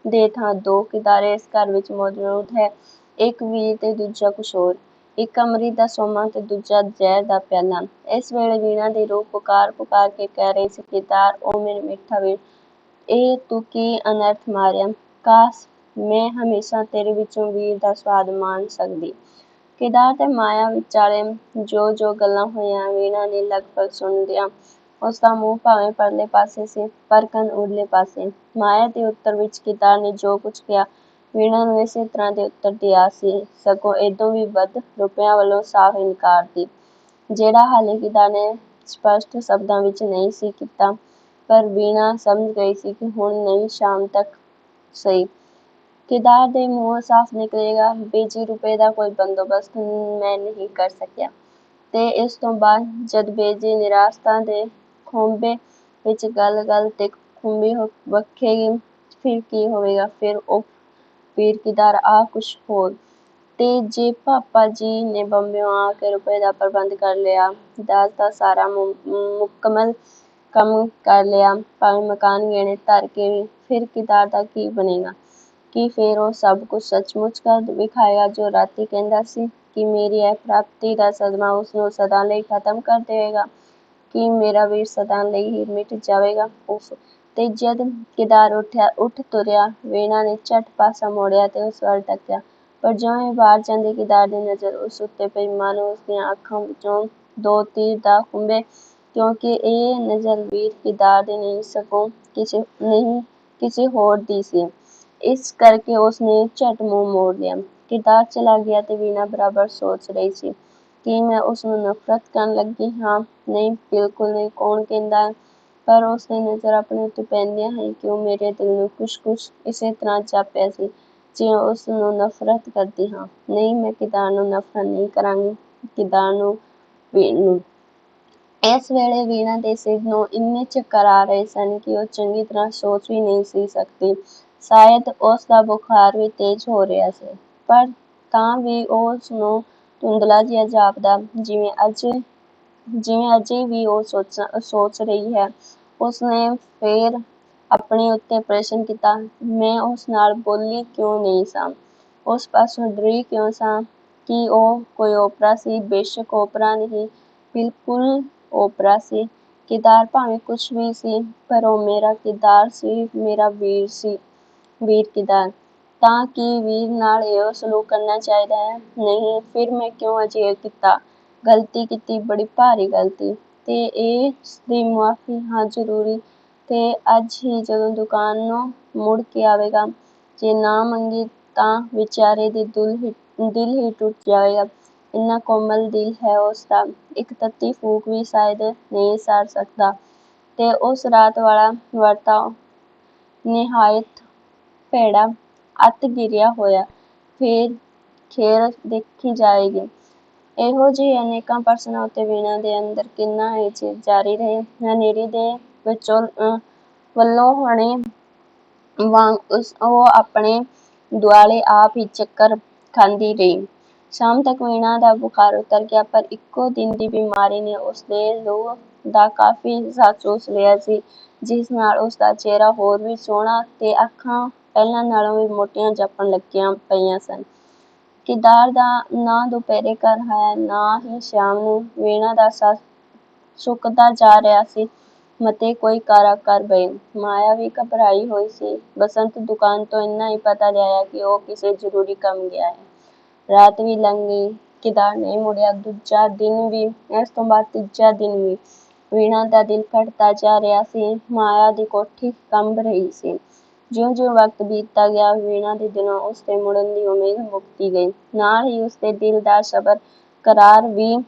ਦੇ ਥਾਂ ਦੋ ਕਿਦਾਰ ਇਸ ਘਰ ਵਿੱਚ ਮੌਜੂਦ ਹੈ, ਇੱਕ ਵੀਰ ਤੇ ਦੂਜਾ ਕੁਛ ਹੋਰ, ਇੱਕ ਅੰਮ੍ਰਿਤ ਦਾ ਸੋਮਾ ਤੇ ਦੂਜਾ ਜ਼ਹਿਰ ਦਾ ਪਿਆਲਾ। ਇਸ ਵੇਲੇ ਵੀਣਾ ਦੀ ਰੂਹ ਪੁਕਾਰ ਪੁਕਾਰ ਕੇ ਕਹਿ ਰਹੀ ਸੀ, ਕਿਦਾਰ, ਓ ਮੇਰੇ ਮਿੱਠਾ ਵੀਰ, ਇਹ ਤੂੰ ਕੀ ਅਨਰਥ ਮਾਰਿਆ। ਕਾਸ਼ ਮੈਂ ਹਮੇਸ਼ਾ ਤੇਰੇ ਵਿੱਚੋਂ ਵੀਰ ਦਾ ਸਵਾਦ ਮਾਣ ਸਕਦੀ। ਕਿਦਾਰ ਤੇ ਮਾਇਆ ਵਿਚਾਲੇ ਜੋ ਜੋ ਗੱਲਾਂ ਹੋਈਆਂ, ਵੀਣਾ ਨੇ ਲਗਭਗ ਸੁਣਦਿਆਂ ਉਸਦਾ ਮੂੰਹ ਭਾਵੇਂ ਪਰਲੇ ਪਾਸੇ ਸੀ, ਪਰ ਕੰਨ ਉਰਲੇ ਪਾਸੇ। ਮਾਇਆ ਦੇ ਉੱਤਰ ਵਿੱਚ ਕਿਦਾਰ ਨੇ ਜੋ ਕੁਝ ਕਿਹਾ, ਵੀਣਾ ਨੂੰ ਇਸੇ ਤਰ੍ਹਾਂ ਦੇ ਉੱਤਰ ਦੀ ਆਸ ਸੀ, ਸਗੋਂ ਏਦੋਂ ਵੀ ਵੱਧ, ਰੁਪਇਆਂ ਵੱਲੋਂ ਸਾਫ਼ ਇਨਕਾਰ ਦੀ, ਜਿਹੜਾ ਹਾਲੇ ਕਿਦਾਰ ਨੇ ਸਪਸ਼ਟ ਸ਼ਬਦਾਂ ਵਿੱਚ ਨਹੀਂ ਸੀ ਕੀਤਾ, ਪਰ ਵੀਣਾ ਸਮਝ ਗਈ ਸੀ ਕਿ ਹੁਣ ਨਹੀਂ, ਸ਼ਾਮ ਤੱਕ ਸਹੀ। ਕਿਦਾਰ ਦੇ ਮੂੰਹੋਂ ਸਾਫ਼ ਨਿਕਲੇਗਾ, ਬੇਜੀ ਰੁਪਏ ਦਾ ਕੋਈ ਬੰਦੋਬਸਤ ਮੈਂ ਨਹੀਂ ਕਰ ਸਕਿਆ। ਤੇ ਇਸ ਤੋਂ ਬਾਅਦ ਜਦ ਬੇਜੀ ਨਿਰਾਸਤਾ ਦੇ ਖੋਂਬੇ ਵਿੱਚ ਗਲ ਗਲ ਤੇ ਖੁੰਬੀ ਵਖੇਗੀ, ਫਿਰ ਕੀ ਹੋਵੇਗਾ। ਫਿਰ ਉਫ਼ ਵੀਰ ਕਿਦਾਰ, ਆਹ ਕੁਛ ਹੋਰ। ਤੇ ਜੇ ਪਾਪਾ ਜੀ ਨੇ ਬੰਬਿਓਂ ਆ ਕੇ ਰੁਪਏ ਦਾ ਪ੍ਰਬੰਧ ਕਰ ਲਿਆ, ਦਾਜ ਦਾ ਸਾਰਾ ਮੁਕੰਮਲ ਕੰਮ ਕਰ ਲਿਆ, ਭਾਵੇਂ ਮਕਾਨ ਗਹਿਣੇ ਧਰ ਕੇ ਵੀ, ਫਿਰ ਕਿਦਾਰ ਦਾ ਕੀ ਬਣੇਗਾ। ਕੀ ਫਿਰ ਉਹ ਸਭ ਕੁਝ ਸੱਚਮੁੱਚ ਕਰ ਵਿਖਾਏਗਾ ਜੋ ਰਾਤੀਂ ਕਹਿੰਦਾ ਸੀ, ਕਿ ਮੇਰੀ ਇਹ ਪ੍ਰਾਪਤੀ ਦਾ ਸਦਮਾ ਉਸਨੂੰ ਸਦਾ ਲਈ ਖਤਮ ਕਰ ਦੇਵੇਗਾ, ਕਿ ਮੇਰਾ ਵੀਰ ਸਦਾ ਲਈ ਹੀ ਮਿਟ ਜਾਵੇਗਾ। ਉਫ਼। ਤੇ ਜਦ ਕਿਦਾਰ ਉੱਠ ਤੁਰਿਆ, ਵੀਣਾ ਨੇ ਝਟ ਪਾਸਾ ਮੋੜਿਆ ਤੇ ਉਸ ਵੱਲ ਤੱਕਿਆ, ਪਰ ਜਿਉਂ ਹੀ ਬਾਹਰ ਜਾਂਦੀ ਕਿਦਾਰ ਦੀ ਨਜ਼ਰ ਉਸ ਉੱਤੇ ਪਈ, ਮਾਨੋ ਉਸਦੀਆਂ ਅੱਖਾਂ ਵਿੱਚੋਂ ਦੋ ਤੀਰ ਜਾ ਖੁੰਭੇ, ਕਿਉਂਕਿ ਇਹ ਨਜ਼ਰ ਵੀਰ ਕਿਦਾਰ ਦੀ ਨਹੀਂ, ਸਗੋਂ ਕਿਸੇ ਹੋਰ ਦੀ ਸੀ। ਇਸ ਕਰਕੇ ਉਸਨੇ ਝਟ ਮੂੰਹ ਮੋੜ ਲਿਆ। ਕਿਦਾਰ ਚਲਾ ਗਿਆ ਤੇ ਵੀਣਾ ਬਰਾਬਰ ਸੋਚ ਰਹੀ ਸੀ, ਕੀ ਮੈਂ ਉਸਨੂੰ ਨਫ਼ਰਤ ਕਰਨ ਲੱਗੀ ਹਾਂ? ਨਹੀਂ, ਬਿਲਕੁਲ ਨਹੀਂ, ਕੌਣ ਕਹਿੰਦਾ ਹੈ। ਪਰ ਉਸਦੀ ਨਜ਼ਰ ਆਪਣੇ ਉੱਤੇ ਪੈਂਦਿਆਂ ਹੀ ਕਿਉਂ ਮੇਰੇ ਦਿਲ ਨੂੰ ਕੁਛ ਇਸੇ ਤਰ੍ਹਾਂ ਜਾਪਿਆ ਸੀ, ਜਿਵੇਂ ਉਸਨੂੰ ਨਫ਼ਰਤ ਕਰਦੀ ਹਾਂ। ਨਹੀਂ, ਮੈਂ ਕਿਦਾਰ ਨੂੰ ਨਫ਼ਰਤ ਨਹੀਂ ਕਰਾਂਗੀ, ਕਿਦਾਰ ਨੂੰ, ਵੀਰ ਨੂੰ। ਇਸ ਵੇਲੇ ਵੀਣਾ ਦੇ ਸਿਰ ਨੂੰ ਇੰਨੇ ਚੱਕਰ ਆ ਰਹੇ ਸਨ ਕਿ ਉਹ ਚੰਗੀ ਤਰ੍ਹਾਂ ਸੋਚ ਵੀ ਨਹੀਂ ਸੀ ਸਕਦੀ। ਸ਼ਾਇਦ ਉਸਦਾ ਬੁਖਾਰ ਵੀ ਤੇਜ਼ ਹੋ ਰਿਹਾ ਸੀ, ਪਰ ਤਾਂ ਵੀ ਉਸਨੂੰ ਧੁੰਦਲਾ ਜਿਹਾ ਜਾਪਦਾ, ਜਿਵੇਂ ਅਜੇ ਵੀ ਉਹ ਸੋਚ ਰਹੀ ਹੈ। ਉਸਨੇ ਫੇਰ ਆਪਣੇ ਉੱਤੇ ਪ੍ਰਸ਼ਨ ਕੀਤਾ, ਮੈਂ ਉਸ ਨਾਲ ਬੋਲੀ ਕਿਉਂ ਨਹੀਂ ਸਾਂ, ਉਸ ਪਾਸੋਂ ਡਰੀ ਕਿਉਂ ਸਾਂ? ਕੀ ਉਹ ਕੋਈ ਓਪਰਾ ਸੀ? ਬੇਸ਼ੱਕ ਓਪਰਾ ਨਹੀਂ, ਬਿਲਕੁਲ ਓਪਰਾ ਸੀ। ਕਿਦਾਰ ਭਾਵੇਂ ਕੁਛ ਵੀ ਸੀ, ਪਰ ਉਹ ਮੇਰਾ ਕਿਦਾਰ ਸੀ, ਮੇਰਾ ਵੀਰ ਸੀ। ਵੀਰ ਕਿਦਾਰ। ਤਾਂ ਕੀ ਵੀਰ ਨਾਲ ਇਹੋ ਸਲੂਕ ਕਰਨਾ ਚਾਹੀਦਾ ਹੈ? ਨਹੀਂ, ਫਿਰ ਮੈਂ ਕਿਉਂ ਅਜਿਹਾ ਕੀਤਾ? ਗਲਤੀ ਕੀਤੀ, ਬੜੀ ਭਾਰੀ ਗਲਤੀ। ਤੇ ਇਸ ਦੀ ਮੁਆਫ਼ੀ ਹਾਂ ਜ਼ਰੂਰੀ, ਤੇ ਅੱਜ ਹੀ ਜਦੋਂ ਦੁਕਾਨ ਨੂੰ ਮੁੜ ਕੇ ਆਵੇਗਾ। ਜੇ ਨਾ ਮੰਗੀ ਤਾਂ ਵਿਚਾਰੇ ਦੀ ਦਿਲ ਹੀ ਟੁੱਟ ਜਾਵੇਗਾ। ਇੰਨਾ ਕੋਮਲ ਦਿਲ ਹੈ ਉਸਦਾ, ਇੱਕ ਤੱਤੀ ਫੂਕ ਵੀ ਸ਼ਾਇਦ ਨਹੀਂ ਸਾੜ ਸਕਦਾ। ਤੇ ਉਸ ਰਾਤ ਵਾਲਾ ਵਰਤਾਓ ਨਿਹਾਇਤ ਭੈੜਾ, ਅੱਤ ਗਿਰਿਆ ਹੋਇਆ, ਫੇਰ ਖੈਰ ਦੇਖੀ ਜਾਏਗੀ। ਇਹੋ ਜਿਹੇ ਅਨੇਕਾਂ ਪ੍ਰਸ਼ਨਾਂ ਉੱਤੇ ਵੀਣਾ ਦੇ ਅੰਦਰ ਕਿੰਨਾ ਹੀ ਚਿਰ ਜਾਰੀ ਰਹੇ। ਹਨੇਰੀ ਦੇ ਵੱਲੋਂ ਹੋਣੇ ਵਾਂਗ ਉਹ ਆਪਣੇ ਦੁਆਲੇ ਆਪ ਹੀ ਚੱਕਰ ਖਾਂਦੀ ਰਹੀ। ਸ਼ਾਮ ਤੱਕ ਵੀਣਾ ਦਾ ਬੁਖਾਰ ਉਤਰ ਗਿਆ, ਪਰ ਇੱਕੋ ਦਿਨ ਦੀ ਬਿਮਾਰੀ ਨੇ ਉਸਦੇ ਲਹੂ ਦਾ ਕਾਫ਼ੀ ਹਿੱਸਾ ਚੂਸ ਲਿਆ ਸੀ, ਜਿਸ ਨਾਲ ਉਸਦਾ ਚਿਹਰਾ ਹੋਰ ਵੀ ਸੋਹਣਾ ਤੇ ਅੱਖਾਂ ਪਹਿਲਾਂ ਨਾਲੋਂ ਵੀ ਮੋਟੀਆਂ ਜਾਪਣ ਲੱਗੀਆਂ ਪਈਆਂ ਸਨ। ਕਿਦਾਰ ਦਾ ਨਾ ਦੁਪਹਿਰੇ ਘਰ ਆਇਆ, ਨਾ ਹੀ ਸ਼ਾਮ ਨੂੰ। ਵੀਣਾ ਦਾ ਸਾਹ ਸੁੱਕਦਾ ਜਾ ਰਿਹਾ ਸੀ। ਮਤੇ ਕੋਈ ਕਾਰਾ ਕਰ ਬਈ। ਮਾਇਆ ਵੀ ਘਬਰਾਈ ਹੋਈ ਸੀ। ਬਸੰਤ ਦੁਕਾਨ ਤੋਂ ਇੰਨਾ ਹੀ ਪਤਾ ਲਿਆਇਆ ਕਿ ਉਹ ਕਿਸੇ ਜ਼ਰੂਰੀ ਕੰਮ ਗਿਆ ਹੈ। ਰਾਤ ਵੀ ਲੰਘ ਗਈ, ਕਿਦਾਰ ਨਹੀਂ ਮੁੜਿਆ। ਦੂਜਾ ਦਿਨ ਵੀ, ਇਸ ਤੋਂ ਬਾਅਦ ਤੀਜਾ ਦਿਨ ਵੀ। ਵੀਣਾ ਦਾ ਦਿਲ ਘਟਦਾ ਜਾ ਰਿਹਾ ਸੀ। ਮਾਇਆ ਦੀ ਕੋਠੀ ਕੰਬ ਰਹੀ ਸੀ। ਜਿਉਂ-ਜਿਉਂ ਵਕਤ ਬੀਤਦਾ ਗਿਆ, ਵੀਣਾ ਦੇ ਦਿਲੋਂ ਉਸਦੇ ਮੁੜਨ ਦੀ ਉਮੀਦ ਮੁੱਕਦੀ ਗਈ, ਨਾਲ ਹੀ ਉਸਦੇ ਦਿਲ ਦਾ ਸਬਰ ਕਰਾਰ ਵੀ।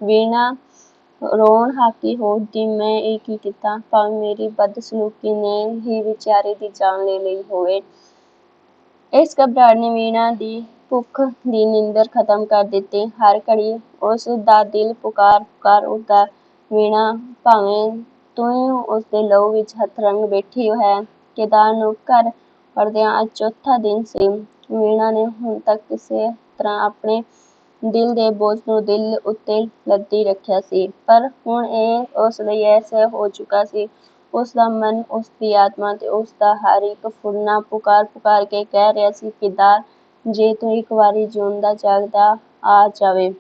ਵੀਣਾ ਰੋਣ ਹਾਕੀ ਹੋ ਉੱਠੀ, ਮੈਂ ਇਹ ਕੀ ਕੀਤਾ? ਭਾਵੇਂ ਮੇਰੀ ਬਦਸਲੂਕੀ ਨੇ ਹੀ ਵਿਚਾਰੇ ਦੀ ਜਾਨ ਲੈ ਲਈ ਹੋਵੇ। ਇਸ ਘਬਰਾਹਟ ਨੇ ਵੀਣਾ ਦੀ ਭੁੱਖ ਦੀ ਨੀਂਦਰ ਖ਼ਤਮ ਕਰ ਦਿੱਤੀ। ਹਰ ਘੜੀ ਉਸ ਦਾ ਦਿਲ ਪੁਕਾਰ ਉੱਠਦਾ, ਵੀਣਾ, ਭਾਵੇਂ ਤੂੰ ਉਸਦੇ ਲਹੂ ਵਿੱਚ ਹੱਥ ਰੰਗ ਬੈਠੀ ਹੈ। ਕਿਦਾਰ ਨੂੰ ਘਰ ਵੜਦਿਆਂ ਅੱਜ ਚੌਥਾ ਦਿਨ ਸੀ। ਵੀਣਾ ਨੇ ਹੁਣ ਤੱਕ ਕਿਸੇ ਤਰ੍ਹਾਂ ਆਪਣੇ ਦਿਲ ਦੇ ਬੋਝ ਨੂੰ ਦਿਲ ਉੱਤੇ ਲੱਦੀ ਰੱਖਿਆ ਸੀ, ਪਰ ਹੁਣ ਇਹ ਉਸ ਲਈ ਅਸਹਿ ਹੋ ਚੁੱਕਾ ਸੀ। ਉਸਦਾ ਮਨ, ਉਸਦੀ ਆਤਮਾ ਤੇ ਉਸਦਾ ਹਰ ਇੱਕ ਫੁਰਨਾ ਪੁਕਾਰ ਕੇ ਕਹਿ ਰਿਹਾ ਸੀ, ਕਿਦਾਰ, ਜੇ ਤੂੰ ਇੱਕ ਵਾਰੀ ਜਿਉਂਦਾ ਜਾਗਦਾ ਆ ਜਾਵੇਂ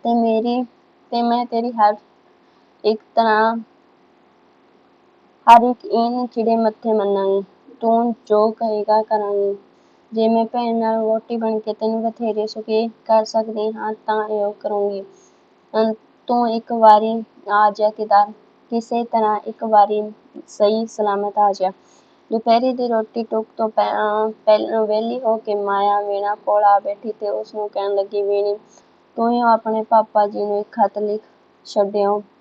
ਤੇ ਮੈਂ ਤੇਰੀ ਹਰ ਇੱਕ ਈਨ ਖਿੜੇ ਮੱਥੇ ਮੰਨਾਂਗੀ। ਤੂੰ ਜੋ ਕਹੇਗਾ ਕਰਾਂਗੀ। ਜੇ ਮੈਂ ਭੈਣ ਨਾਲ ਵਹੁਟੀ ਬਣ ਕੇ ਤੈਨੂੰ ਬਥੇਰੇ ਸੁਖੀ ਕਰ ਸਕਦੀ ਹਾਂ ਤਾਂ ਇਉਂ ਕਰੂੰਗੀ। ਤੂੰ ਇੱਕ ਵਾਰੀ ਆ ਜਾ ਕਿਦਾਰ, ਕਿਸੇ ਤਰ੍ਹਾਂ ਇੱਕ ਵਾਰੀ ਸਹੀ ਸਲਾਮਤ ਆ ਜਾ। ਦੁਪਹਿਰੇ ਦੀ ਰੋਟੀ ਟੁੱਕ ਤੋਂ ਵਿਹਲੀ ਹੋ ਕੇ ਮਾਇਆ ਵੀਣਾ ਕੋਲ ਆ ਬੈਠੀ ਤੇ ਉਸਨੂੰ ਕਹਿਣ ਲੱਗੀ, ਵੀਣੀ, ਤੁਸੀਂ ਆਪਣੇ ਪਾਪਾ ਜੀ ਨੂੰ ਇੱਕ ਖਤ ਲਿਖ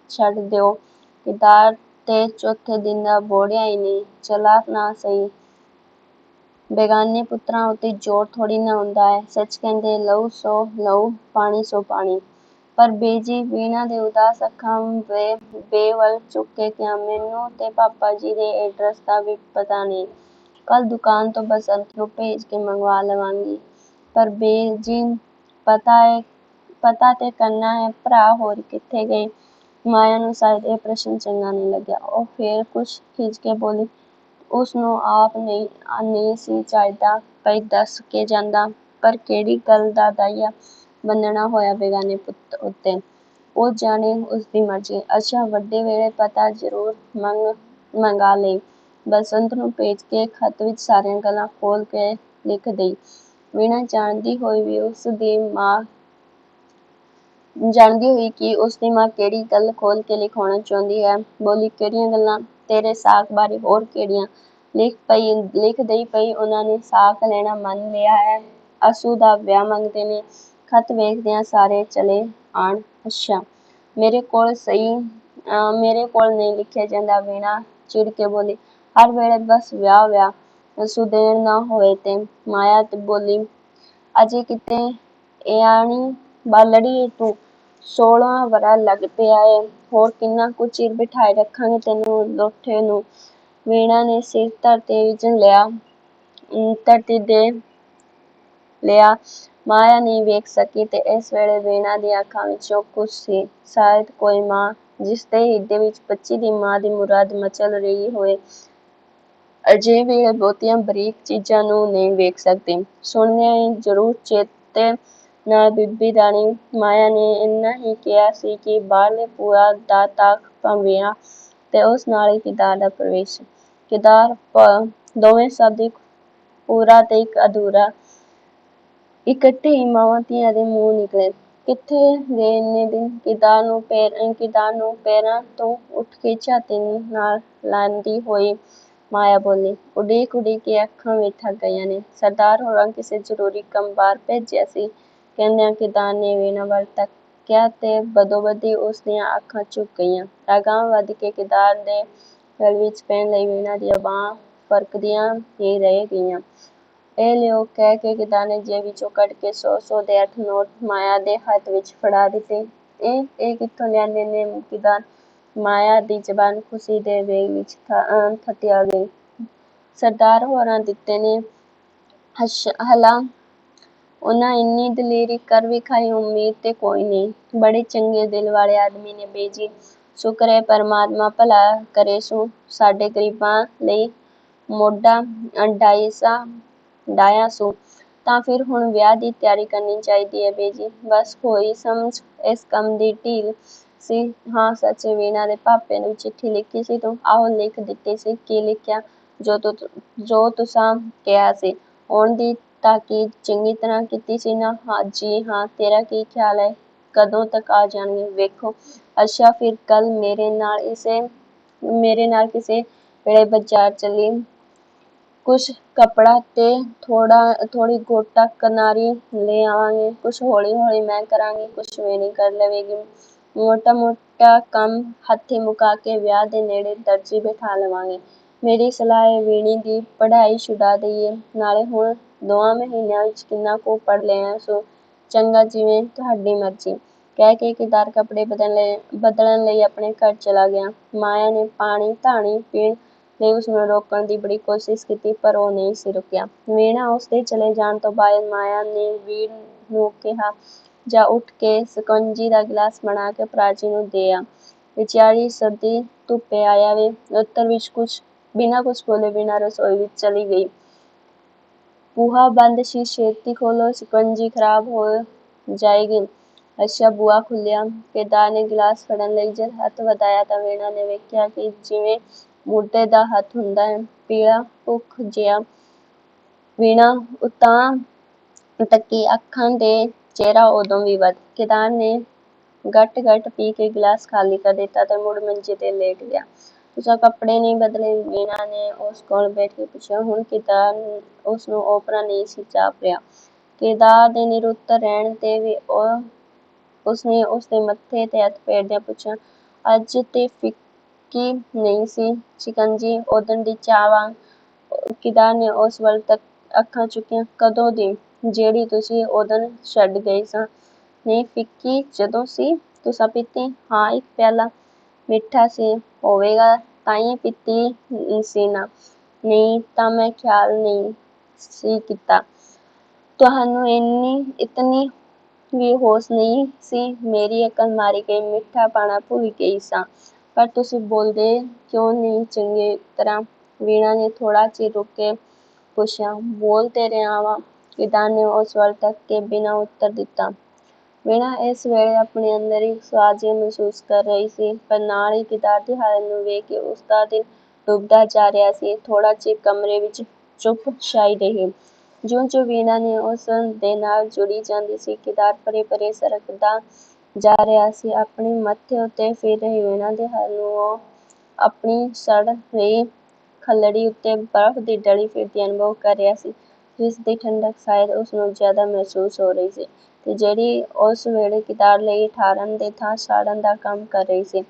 ਛੱਡ ਦਿਓ। ਕਿਦਾਰ ਤੇ ਚੌਥੇ ਦਿਨ ਦਾ ਬੋੜਿਆ ਹੀ ਨਹੀਂ। ਚਲਾਕ ਨਾ ਸਹੀ, ਬੇਗਾਨੇ ਪੁੱਤਰਾਂ ਉੱਤੇ ਜ਼ੋਰ ਥੋੜ੍ਹੀ ਨਾ ਹੁੰਦਾ ਹੈ। ਸੱਚ ਕਹਿੰਦੇ, ਲਹੂ ਸੋ ਲਹੂ, ਪਾਣੀ ਸੋ ਪਾਣੀ। ਪਰ ਬੇਜੀ ਵੀਣਾ ਦੇ ਉਦਾਸ ਅੱਖਾਂ ਵੱਲ ਚੁੱਕ ਕੇ ਕਿਹਾ, ਮੈਨੂੰ ਤੇ ਪਾਪਾ ਜੀ ਦੇ ਐਡਰੈਸ ਦਾ ਵੀ ਪਤਾ ਨਹੀਂ। ਕੱਲ੍ਹ ਦੁਕਾਨ ਤੋਂ ਬਸੰਤ ਨੂੰ ਭੇਜ ਕੇ ਮੰਗਵਾ ਲਵਾਂਗੀ। ਪਰ ਬੇਜੀ, ਪਤਾ ਤੇ ਕਰਨਾ ਹੈ, ਭਰਾ ਹੋਰ ਕਿੱਥੇ ਗਏ? ਮਾਇਆ ਨੂੰ ਸ਼ਾਇਦ ਇਹ ਪ੍ਰਸ਼ਨ ਚੰਗਾ ਨਹੀਂ ਲੱਗਿਆ। ਉਹ ਫੇਰ ਕੁਛ ਖਿਝ ਕੇ ਬੋਲੀ, ਉਸਨੂੰ ਆਪ ਨਹੀਂ ਸੀ ਚਾਹੀਦਾ, ਭਈ ਦੱਸ ਕੇ ਜਾਂਦਾ। ਪਰ ਕਿਹੜੀ ਗੱਲ ਦਾ ਦਾਈਆ ਬੰਨ੍ਹਣਾ ਹੋਇਆ ਬੇਗਾਨੇ ਪੁੱਤ ਉੱਤੇ? ਉਹ ਜਾਣੇ ਉਸਦੀ ਮਰਜ਼ੀ। ਅੱਛਾ, ਵੱਡੇ ਵੇਲੇ ਪਤਾ ਜ਼ਰੂਰ ਮੰਗਾ ਲਈ। ਬਸੰਤ ਨੂੰ ਭੇਜ ਕੇ ਖਤ ਵਿੱਚ ਸਾਰੀਆਂ ਗੱਲਾਂ ਖੋਲ੍ਹ ਕੇ ਲਿਖ ਦੇਈ। ਵੀਣਾ ਜਾਣਦੀ ਹੋਈ ਕਿ ਉਸਦੀ ਮਾਂ ਕਿਹੜੀ ਗੱਲ ਖੋਲ੍ਹ ਕੇ ਲਿਖਵਾਉਣਾ ਚਾਹੁੰਦੀ ਹੈ, ਬੋਲੀ, ਕਿਹੜੀਆਂ ਗੱਲਾਂ? ਤੇਰੇ ਸਾਕ ਬਾਰੇ। ਹੋਰ ਕਿਹੜੀਆਂ? ਲਿਖ ਦੇਈ ਭਈ ਉਹਨਾਂ ਨੇ ਸਾਕ ਲੈਣਾ ਮੰਨ ਲਿਆ ਹੈ। ਅਸੂ ਦਾ ਵਿਆਹ ਮੰਗਦੇ ਨੇ। ਖਤ ਵੇਖਦਿਆਂ ਸਾਰੇ ਚਲੇ ਆਣ। ਅੱਛਾ, ਮੇਰੇ ਕੋਲ ਨਹੀਂ ਲਿਖਿਆ ਜਾਂਦਾ। ਵੀਣਾ ਚਿੜ ਕੇ ਬੋਲੀ, ਹਰ ਵੇਲੇ ਬਸ ਵਿਆਹ। ਅਸੂ ਦੇਣ ਨਾ ਹੋਵੇ ਤੇ? ਮਾਇਆ ਬੋਲੀ, ਅਜੇ ਕਿਤੇ ਇਆਣੀ ਬਾਲੜੀ ਏਂ ਤੂੰ। 16ਵਾਂ ਵਰ੍ਹਾ ਲੱਗ ਪਿਆ ਏ। ਹੋਰ ਕਿੰਨਾ ਕੁ ਚਿਰ ਬਿਠਾਏ ਰੱਖਾਂਗੇ ਤੈਨੂੰ ਲੋਠੇ ਨੂੰ? ਵੀਣਾ ਨੇ ਸਿਰ ਧਰਤੀ ਦੇ ਲਿਆ। ਮਾਇਆ ਨਹੀਂ ਵੇਖ ਸਕੀ ਤੇ ਇਸ ਵੇਲੇ ਵੀਣਾ ਦੀਆਂ ਅੱਖਾਂ ਵਿੱਚੋਂ ਕੁਛ ਸੀ, ਸ਼ਾਇਦ ਕੋਈ ਮਾਂ, ਜਿਸਦੇ ਹਿਰਦੇ ਵਿੱਚ ਬੱਚੀ ਦੀ ਮਾਂ ਦੀ ਮੁਰਾਦ ਮਚਲ ਰਹੀ ਹੋਏ, ਅਜਿਹੇ ਵੇਲੇ ਬਹੁਤੀਆਂ ਬਰੀਕ ਚੀਜ਼ਾਂ ਨੂੰ ਨਹੀਂ ਵੇਖ ਸਕਦੀ। ਸੁਣਦਿਆਂ ਹੀ ਜ਼ਰੂਰ ਚੇਤੇ ਨਾਲ ਬੀਬੀ ਰਾਣੀ ਮਾਇਆ ਨੇ ਇੰਨਾ ਹੀ ਕਿਹਾ ਸੀ ਕਿ ਬਾਹਰਲੇ ਭੂਆ ਦਾ ਤਾਕ ਭੰਬਿਆ ਤੇ ਉਸ ਨਾਲ ਹੀ ਕਿਦਾਰ ਦਾ ਪ੍ਰਵੇਸ਼। ਕਿਦਾਰ, ਦੋਵੇਂ ਸ਼ਬਦ ਇੱਕ ਪੂਰਾ ਤੇ ਇੱਕ ਅਧੂਰਾ ਇਕੱਠੇ ਹੀ ਮਾਵਾਂ ਧੀਆਂ ਦੇ ਮੂੰਹੋਂ ਨਿਕਲੇ। ਕਿੱਥੇ ਗਏ ਇੰਨੇ ਦਿਨ? ਕਿਦਾਰ ਨੂੰ ਪੈਰਾਂ ਤੋਂ ਉੱਠ ਕੇ ਛਾਤੀ ਨਾਲ ਲਾਂਦੀ ਹੋਈ ਮਾਇਆ ਬੋਲੀ। ਉਡੀਕ ਕੇ ਅੱਖਾਂ ਵੀ ਥੱਕ ਗਈਆਂ ਨੇ। ਸਰਦਾਰ ਹੋਰਾਂ ਕਿਸੇ ਜ਼ਰੂਰੀ ਕੰਮ ਬਾਹਰ ਭੇਜਿਆ ਸੀ, ਕਹਿੰਦਿਆਂ ਕਿਦਾਰ ਨੇ ਵੀਣਾ ਵੱਲ ਤੱਕਿਆ ਤੇ ਬਦੋਬਦੀ ਉਸ ਦੀਆਂ ਅੱਖਾਂ ਝੁਕ ਗਈਆਂ। ਅਗਾਂਹ ਵਧ ਕੇ ਕਿਦਾਰ ਦੇ ਗਲ ਵਿੱਚ ਪੈਣ ਲਈ ਵੀਣਾ ਦੀਆਂ ਬਾਹਾਂ ਫਰਕਦੀਆਂ ਹੀ ਰਹਿ ਗਈਆਂ। ਇਹ ਲਿਓ, ਕਹਿ ਕੇ ਕਿਦਾਰ ਨੇ ਜੇਬ ਵਿੱਚੋਂ ਕੱਢ ਕੇ 100 ਦੇ 8 ਨੋਟ ਮਾਇਆ ਦੇ ਹੱਥ ਵਿੱਚ ਫੜਾ ਦਿੱਤੇ। ਇਹ ਕਿੱਥੋਂ ਲਿਆਂਦੇ ਨੇ ਕਿਦਾਰ? ਮਾਇਆ ਦੀ ਜ਼ਬਾਨ ਖੁਸ਼ੀ ਦੇ ਵੇਗ ਵਿੱਚ ਥੱਥਿਆ ਗਈ। ਸਰਦਾਰ ਹੋਰਾਂ ਦਿੱਤੇ ਨੇ। ਹਲਾ ਉਹਨਾਂ ਇੰਨੀ ਦਲੇਰੀ ਕਰ ਵਿਖਾਈ, ਉਮੀਦ ਤੇ ਕੋਈ ਨਹੀਂ। ਬੜੇ ਚੰਗੇ ਦਿਲ ਵਾਲੇ ਆਦਮੀ ਨੇ ਬੇਜੀ। ਸ਼ੁਕਰ ਏ ਪਰਮਾਤਮਾ ਭਲਾ ਕਰੇ ਸੂ, ਸਾਡੇ ਗਰੀਬਾਂ ਲਈ ਮੋਢਾ ਡਾਹਿਆ ਸੂ। ਤਾਂ ਫਿਰ ਹੁਣ ਵਿਆਹ ਦੀ ਤਿਆਰੀ ਕਰਨੀ ਚਾਹੀਦੀ ਏ ਬੇਜੀ। ਬਸ ਹੋਈ ਸਮਝ ਇਸ ਕੰਮ ਦੀ ਢੀਲ ਸੀ। ਹਾਂ ਸੱਚ, ਵੀਣਾ ਦੇ ਭਾਪੇ ਨੂੰ ਚਿੱਠੀ ਲਿਖੀ ਸੀ ਤੂੰ? ਆਹੋ ਲਿਖ ਦਿੱਤੀ ਸੀ। ਕੀ ਲਿਖਿਆ? ਜੋ ਤੁਸਾਂ ਕਿਹਾ ਸੀ। ਆਉਣ ਦੀ ਤਾਕੀਦ ਚੰਗੀ ਤਰ੍ਹਾਂ ਕੀਤੀ ਸੀ ਨਾ? ਜੀ ਹਾਂ। ਤੇਰਾ ਕੀ ਖਿਆਲ ਏ, ਕਦੋਂ ਤੱਕ ਆ ਜਾਣਗੇ? ਵੇਖੋ। ਅੱਛਾ ਫਿਰ ਕੱਲ੍ਹ ਮੇਰੇ ਨਾਲ ਕਿਸੇ ਵੇਲੇ ਬਾਜ਼ਾਰ ਚੱਲੀਂ। ਕੁਛ ਕੱਪੜਾ ਤੇ ਥੋੜ੍ਹੀ ਗੋਟਾ ਕਨਾਰੀ ਲੈ ਆਵਾਂਗੇ। ਕੁਛ ਹੌਲੀ ਮੈਂ ਕਰਾਂਗੀ, ਕੁਛ ਵੀਣੀ ਕਰ ਲਵੇਗੀ। ਮੋਟਾ ਕੰਮ ਹੱਥੀਂ ਮੁਕਾ ਕੇ ਵਿਆਹ ਦੇ ਨੇੜੇ ਦਰਜੀ ਬਿਠਾ ਲਵਾਂਗੇ। ਮੇਰੀ ਸਲਾਹ ਏ ਵੀਣੀ ਦੀ ਪੜ੍ਹਾਈ ਛੁਡਾ ਦਈਏ। ਨਾਲੇ ਹੁਣ 2 ਮਹੀਨਿਆਂ ਵਿੱਚ ਕਿੰਨਾ ਕੁ ਪੜ੍ਹ ਲਿਆ ਸੂ। ਚੰਗਾ, ਜਿਵੇਂ ਤੁਹਾਡੀ ਮਰਜ਼ੀ, ਕਹਿ ਕੇ ਕਿਦਾਰ ਕੱਪੜੇ ਬਦਲਣ ਲਈ ਆਪਣੇ ਘਰ ਚਲਾ ਗਿਆ। ਮਾਇਆ ਨੇ ਪਾਣੀ ਧਾਣੀ ਪੀਣ ਲਈ ਉਸਨੂੰ ਰੋਕਣ ਦੀ ਬੜੀ ਕੋਸ਼ਿਸ਼ ਕੀਤੀ, ਪਰ ਉਹ ਨਹੀਂ ਸੀ ਰੁਕਿਆ। ਵੀਣਾ ਉਸਦੇ ਚਲੇ ਜਾਣ ਤੋਂ ਬਾਅਦ ਮਾਇਆ ਨੇ ਵੀਰ ਨੂੰ ਕਿਹਾ, ਜਾ ਉੱਠ ਕੇ ਸ਼ਿਕੰਜੀ ਦਾ ਗਿਲਾਸ ਬਣਾ ਕੇ ਪ੍ਰਾਚੀ ਨੂੰ ਦੇ ਆ। ਵਿਚਾਰੀ ਸਰਦੀ ਧੁੱਪੇ ਆਇਆ ਵੇ। ਉੱਤਰ ਵਿੱਚ ਬਿਨਾਂ ਕੁਛ ਬੋਲੇ ਵੀਣਾ ਰਸੋਈ ਵਿੱਚ ਚਲੀ ਗਈ। ਬੂਹਾ ਬੰਦ ਸੀ, ਛੇਤੀ ਖੋਲ੍ਹੋ, ਸ਼ਿਕੰਜੀ ਖ਼ਰਾਬ ਹੋ ਜਾਏਗੀ। ਅੱਛਾ। ਬੂਹਾ ਖੁੱਲ੍ਹਿਆ। ਕਿਦਾਰ ਨੇ ਗਿਲਾਸ ਫੜਨ ਲਈ ਜਦ ਹੱਥ ਵਧਾਇਆ ਤਾਂ ਵੀਣਾ ਨੇ ਵੇਖਿਆ ਕਿ ਜਿਵੇਂ ਬੁੱਢੇ ਦਾ ਹੱਥ ਹੁੰਦਾ ਏ, ਪੀਲਾ ਭੁੱਖ ਜਿਹਾ। ਵੀਣਾ ਉਤਾਂਹ ਤੱਕੀ, ਅੱਖਾਂ ਦੇ ਚਿਹਰਾ ਉਦੋਂ ਵੀ ਵੱਧ। ਕਿਦਾਰ ਨੇ ਗਟ ਪੀ ਕੇ ਗਿਲਾਸ ਖਾਲੀ ਕਰ ਦਿੱਤਾ ਤੇ ਮੁੜ ਮੰਜੇ ਤੇ ਲੇਟ ਗਿਆ। ਤੁਸਾਂ ਕੱਪੜੇ ਨਹੀਂ ਬਦਲੇ? ਵੀਣਾ ਨੇ ਉਸ ਕੋਲ ਬੈਠ ਕੇ ਪੁੱਛਿਆ। ਹੁਣ ਕਿਦਾਰ ਉਸਨੂੰ ਓਪਰਾ ਨਹੀਂ ਸੀ ਜਾਪ ਰਿਹਾ। ਕਿਦਾਰ ਦੇ ਨਿਰੁੱਤਰ ਰਹਿਣ ਤੇ ਵੀ ਉਸਨੇ ਉਸਦੇ ਮੱਥੇ ਤੇ ਹੱਥ ਫੇਰਦਿਆਂ ਪੁੱਛਿਆ, ਅੱਜ ਤੇ ਫਿੱਕੀ ਨਹੀਂ ਸੀ ਸ਼ਿਕੰਜੀ, ਓਦਣ ਦੀ ਚਾਹ ਵਾਂਗ। ਕਿਦਾਰ ਨੇ ਉਸ ਵੱਲ ਅੱਖਾਂ ਚੁੱਕੀਆਂ। ਕਦੋਂ ਦੀ? ਜਿਹੜੀ ਤੁਸੀਂ ਓਦਣ ਛੱਡ ਗਏ ਸਾਂ। ਨਹੀਂ ਫਿੱਕੀ ਜਦੋਂ ਸੀ। ਤੁਸਾਂ ਪੀਤੀ? ਹਾਂ, 1 ਪਿਆਲਾ। ਮਿੱਠਾ ਸੀ ਹੋਵੇਗਾ, ਤਾਂਹੀਏਂ ਪੀਤੀ ਸੀ ਨਾ? ਨਹੀਂ ਤਾਂ ਮੈਂ ਖਿਆਲ ਨਹੀਂ ਸੀ ਕੀਤਾ। ਤੁਹਾਨੂੰ ਇਤਨੀ ਵੀ ਹੋਸ਼ ਨਹੀਂ ਸੀ? ਮੇਰੀ ਅਕਲ ਮਾਰੀ ਗਈ, ਮਿੱਠਾ ਪਾਣਾ ਭੁੱਲ ਗਈ ਸਾਂ। ਪਰ ਤੁਸੀਂ ਬੋਲਦੇ ਕਿਉਂ ਨਹੀਂ ਚੰਗੀ ਤਰ੍ਹਾਂ? ਵੀਣਾ ਨੇ ਥੋੜ੍ਹਾ ਚਿਰ ਰੁਕ ਕੇ ਪੁੱਛਿਆ। ਬੋਲ ਤੇ ਰਿਹਾ ਵਾਂ। ਕਿਦਾਰ ਨੇ ਉਸ ਵੱਲ ਤੱਕ ਕੇ ਬਿਨਾਂ ਉੱਤਰ ਦਿੱਤਾ। ਵੀਣਾ ਇਸ ਵੇਲੇ ਆਪਣੇ ਅੰਦਰ ਹੀ ਸੁਆਦ ਜਿਹਾ ਮਹਿਸੂਸ ਕਰ ਰਹੀ ਸੀ, ਪਰ ਨਾਲ ਹੀ ਕਿਦਾਰ ਦੀ ਹਾਲਤ ਨੂੰ ਵੇਖ ਕੇ ਉਸਦਾ ਦਿਲ ਡੁੱਬਦਾ ਜਾ ਰਿਹਾ ਸੀ। ਥੋੜ੍ਹਾ ਚਿਰ ਕਮਰੇ ਵਿੱਚ ਚੁੱਪ ਛਾਈ ਰਹੀ। ਜਿਉਂ ਵੀਣਾ ਨੇ ਉਸ ਦੇ ਨਾਲ ਜੁੜੀ ਜਾਂਦੀ ਸੀ, ਕਿਦਾਰ ਪਰੇ ਸਰਕਦਾ ਜਾ ਰਿਹਾ ਸੀ। ਆਪਣੇ ਮੱਥੇ ਉੱਤੇ ਫਿਰ ਰਹੀ ਵੀਣਾ ਦੇ ਹੱਥ ਨੂੰ ਉਹ ਆਪਣੀ ਸੜ ਰਹੀ ਖੱਲੜੀ ਉੱਤੇ ਬਰਫ਼ ਦੀ ਡਲੀ ਫਿਰਦੀ ਅਨੁਭਵ ਕਰ ਰਿਹਾ ਸੀ, ਜਿਸ ਦੀ ਠੰਡਕ ਸ਼ਾਇਦ ਉਸਨੂੰ ਜ਼ਿਆਦਾ ਮਹਿਸੂਸ ਹੋ ਰਹੀ ਸੀ ਤੇ ਜਿਹੜੀ ਉਸ ਵੇਲੇ ਕਿਦਾਰ ਲਈ ਠਾਰਨ ਦੇ ਥਾਂ ਸਾੜਨ ਦਾ ਕੰਮ ਕਰ ਰਹੀ ਸੀ।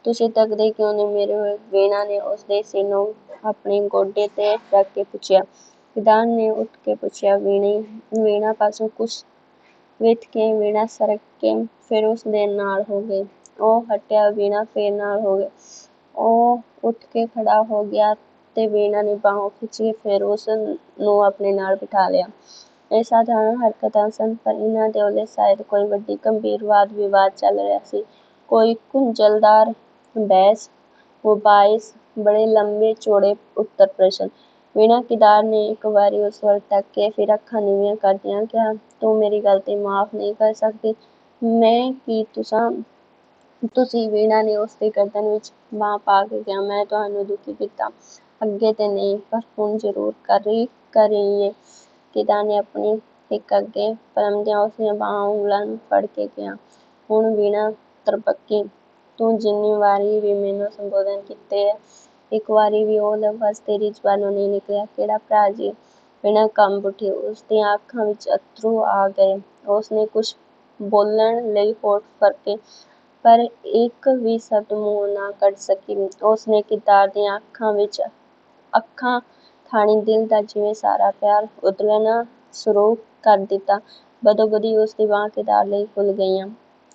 ਤੁਸੀਂ ਤੱਕਦੇ ਕਿਉਂ ਨਹੀਂ ਮੇਰੇ ਵੱਲ? ਵੀਣਾ ਨੇ ਉਸਦੇ ਸਿਰ ਨੂੰ ਆਪਣੇ ਗੋਡੇ ਤੇ ਰੱਖ ਕੇ ਪੁੱਛਿਆ। ਕਿਦਾਰ ਨੇ ਉੱਠ ਕੇ ਪੁੱਛਿਆ। ਵੀਣਾ ਪਾਸੋਂ ਕੁਛ ਵਿੱਥ ਕੇ ਵੀਣਾ ਸਰਕ ਕੇ ਫਿਰ ਉਸਦੇ ਨਾਲ ਹੋ ਗਈ। ਉਹ ਹਟਿਆ, ਵੀਣਾ ਫੇਰ ਨਾਲ ਹੋ ਗਈ। ਉਹ ਉੱਠ ਕੇ ਖੜ੍ਹਾ ਹੋ ਗਿਆ ਤੇ ਵੀਣਾ ਨੇ ਬਾਹੋਂ ਖਿੱਚ ਕੇ ਫਿਰ ਉਸ ਨੂੰ ਆਪਣੇ ਨਾਲ ਬਿਠਾ ਲਿਆ। ਇਹ ਸਾਧਾਰਨ ਹਰਕਤਾਂ ਸਨ, ਪਰ ਇਹਨਾਂ ਦੇ ਓਹਲੇ ਸ਼ਾਇਦ ਕੋਈ ਵੱਡੀ ਗੰਭੀਰ ਵਾਦ ਵਿਵਾਦ ਚੱਲ ਰਿਹਾ ਸੀ, ਕੋਈ ਗੁੰਝਲਦਾਰ ਬਹਿਸ ਮੁਬਾਹਿਸ, ਬੜੇ ਲੰਬੇ ਚੌੜੇ ਉੱਤਰ ਪ੍ਰਸ਼ਨ। ਵੀਣਾ, ਕਿਦਾਰ ਨੇ ਇੱਕ ਵਾਰੀ ਉਸ ਵੱਲ ਤੱਕ ਕੇ ਫਿਰ ਅੱਖਾਂ ਨੀਵੀਆਂ ਕਰਦਿਆਂ ਕਿਹਾ, ਤੂੰ ਮੇਰੀ ਗਲਤੀ ਮਾਫ਼ ਨਹੀਂ ਕਰ ਸਕਦੀ? ਮੈਂ ਕੀ? ਤੁਸੀਂ? ਵੀਣਾ ਨੇ ਉਸਦੀ ਗਰਦਨ ਵਿੱਚ ਬਾਂਹ ਪਾ ਕੇ ਕਿਹਾ, ਮੈਂ ਤੁਹਾਨੂੰ ਦੁਖੀ ਕੀਤਾ? ਅੱਗੇ ਤੇ ਨਹੀਂ, ਪਰ ਹੁਣ ਜ਼ਰੂਰ ਕਰ ਰਹੀ ਏ। ਕਿਦਾਰ ਨੇ ਆਪਣੀ ਇੱਕ ਅੱਗੇ ਪਰਮਦਿਆਂ ਉਸਦੀਆਂ ਬਾਹਾਂ ਉਂਗਲਾਂ ਨੂੰ ਫੜ ਕੇ ਕਿਹਾ, ਹੁਣ ਵੀਣਾ ਤਰਪੱਕੀ, ਤੂੰ ਜਿੰਨੀ ਵਾਰੀ ਵੀ ਮੈਨੂੰ ਸੰਬੋਧਨ ਕੀਤੇ ਹੈ, ਇੱਕ ਵਾਰੀ ਵੀ ਉਹ ਲਫ਼ਜ਼ ਤੇਰੀ ਜ਼ੁਬਾਨੋਂ ਨਹੀਂ ਨਿਕਲਿਆ। ਕਿਹੜਾ ਭਰਾ ਜੀ? ਵੀਣਾ ਕੰਬ ਉੱਠੀ, ਉਸਦੀਆਂ ਅੱਖਾਂ ਵਿੱਚ ਅੱਥਰੂ ਆ ਗਏ। ਉਸਨੇ ਕੁਛ ਬੋਲਣ ਲਈ ਹੋਠ ਫਰਕੇ, ਪਰ ਇੱਕ ਵੀ ਸ਼ਬਦ ਮੂੰਹੋਂ ਨਾ ਕੱਢ ਸਕੀ। ਉਸਨੇ ਕਿਰਦਾਰ ਦੀਆਂ ਅੱਖਾਂ ਥਾਣੀ ਦਿਲ ਦਾ ਜਿਵੇਂ ਸਾਰਾ ਪਿਆਰ ਉਧਲਣਾ ਸ਼ੁਰੂ ਕਰ ਦਿੱਤਾ। ਬਦੋ-ਬਦੀ ਉਸਦੀ ਬਾਹਾਂ ਕਿਰਦਾਰ ਲਈ ਖੁੱਲ੍ਹ ਗਈਆਂ।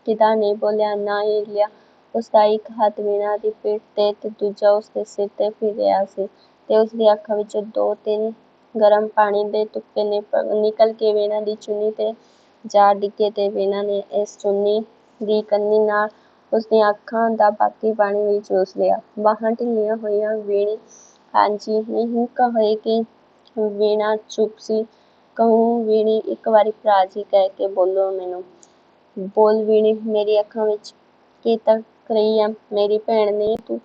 ਕਿਰਦਾਰ ਨਹੀਂ ਬੋਲਿਆ, ਨਾ ਹੀ ਹਿੱਲਿਆ। ਉਸਦਾ ਇੱਕ ਹੱਥ ਵੀਣਾ ਦੀ ਪਿੱਠ ਤੇ ਦੂਜਾ ਉਸਦੇ ਸਿਰ ਤੇ ਫਿਰ ਰਿਹਾ ਸੀ, ਤੇ ਉਸਦੀਆਂ ਅੱਖਾਂ ਵਿੱਚੋਂ 2-3 ਗਰਮ ਪਾਣੀ ਦੇ ਤੁਪਕੇ ਨਿਕਲ ਕੇ ਵੀਣਾ ਦੀ ਚੁੰਨੀ ਤੇ ਜਾ ਡਿੱਗੇ, ਤੇ ਵੀਣਾ ਨੇ ਇਸ ਚੁੰਨੀ ਦੀ ਕੰਨੀ ਨਾਲ ਉਸਦੀਆਂ ਅੱਖਾਂ ਦਾ ਬਾਕੀ ਪਾਣੀ ਵੀ ਚੂਸ ਲਿਆ। ਬਾਹਾਂ ਢਿੱਲੀਆਂ ਹੋਈਆਂ। ਵੀਣੀ, ਹਾਂਜੀ, ਨਹੀਂ ਕਹੇਗੀ। ਵੀਣਾ ਚੁੱਪ ਸੀ। ਕਹੂੰ ਵੀਣੀ, ਇੱਕ ਵਾਰੀ ਭਰਾ ਜੀ ਕਹਿ ਕੇ ਬੋਲੋ ਮੈਨੂੰ। ਬੋਲ ਵੀਣੀ, ਮੇਰੀ ਅੱਖਾਂ ਵਿੱਚ ਕੀ ਤੱਕ ਰਹੀ ਹੈ? ਮੇਰੀ ਭੈਣ ਨਹੀਂ ਤੂੰ?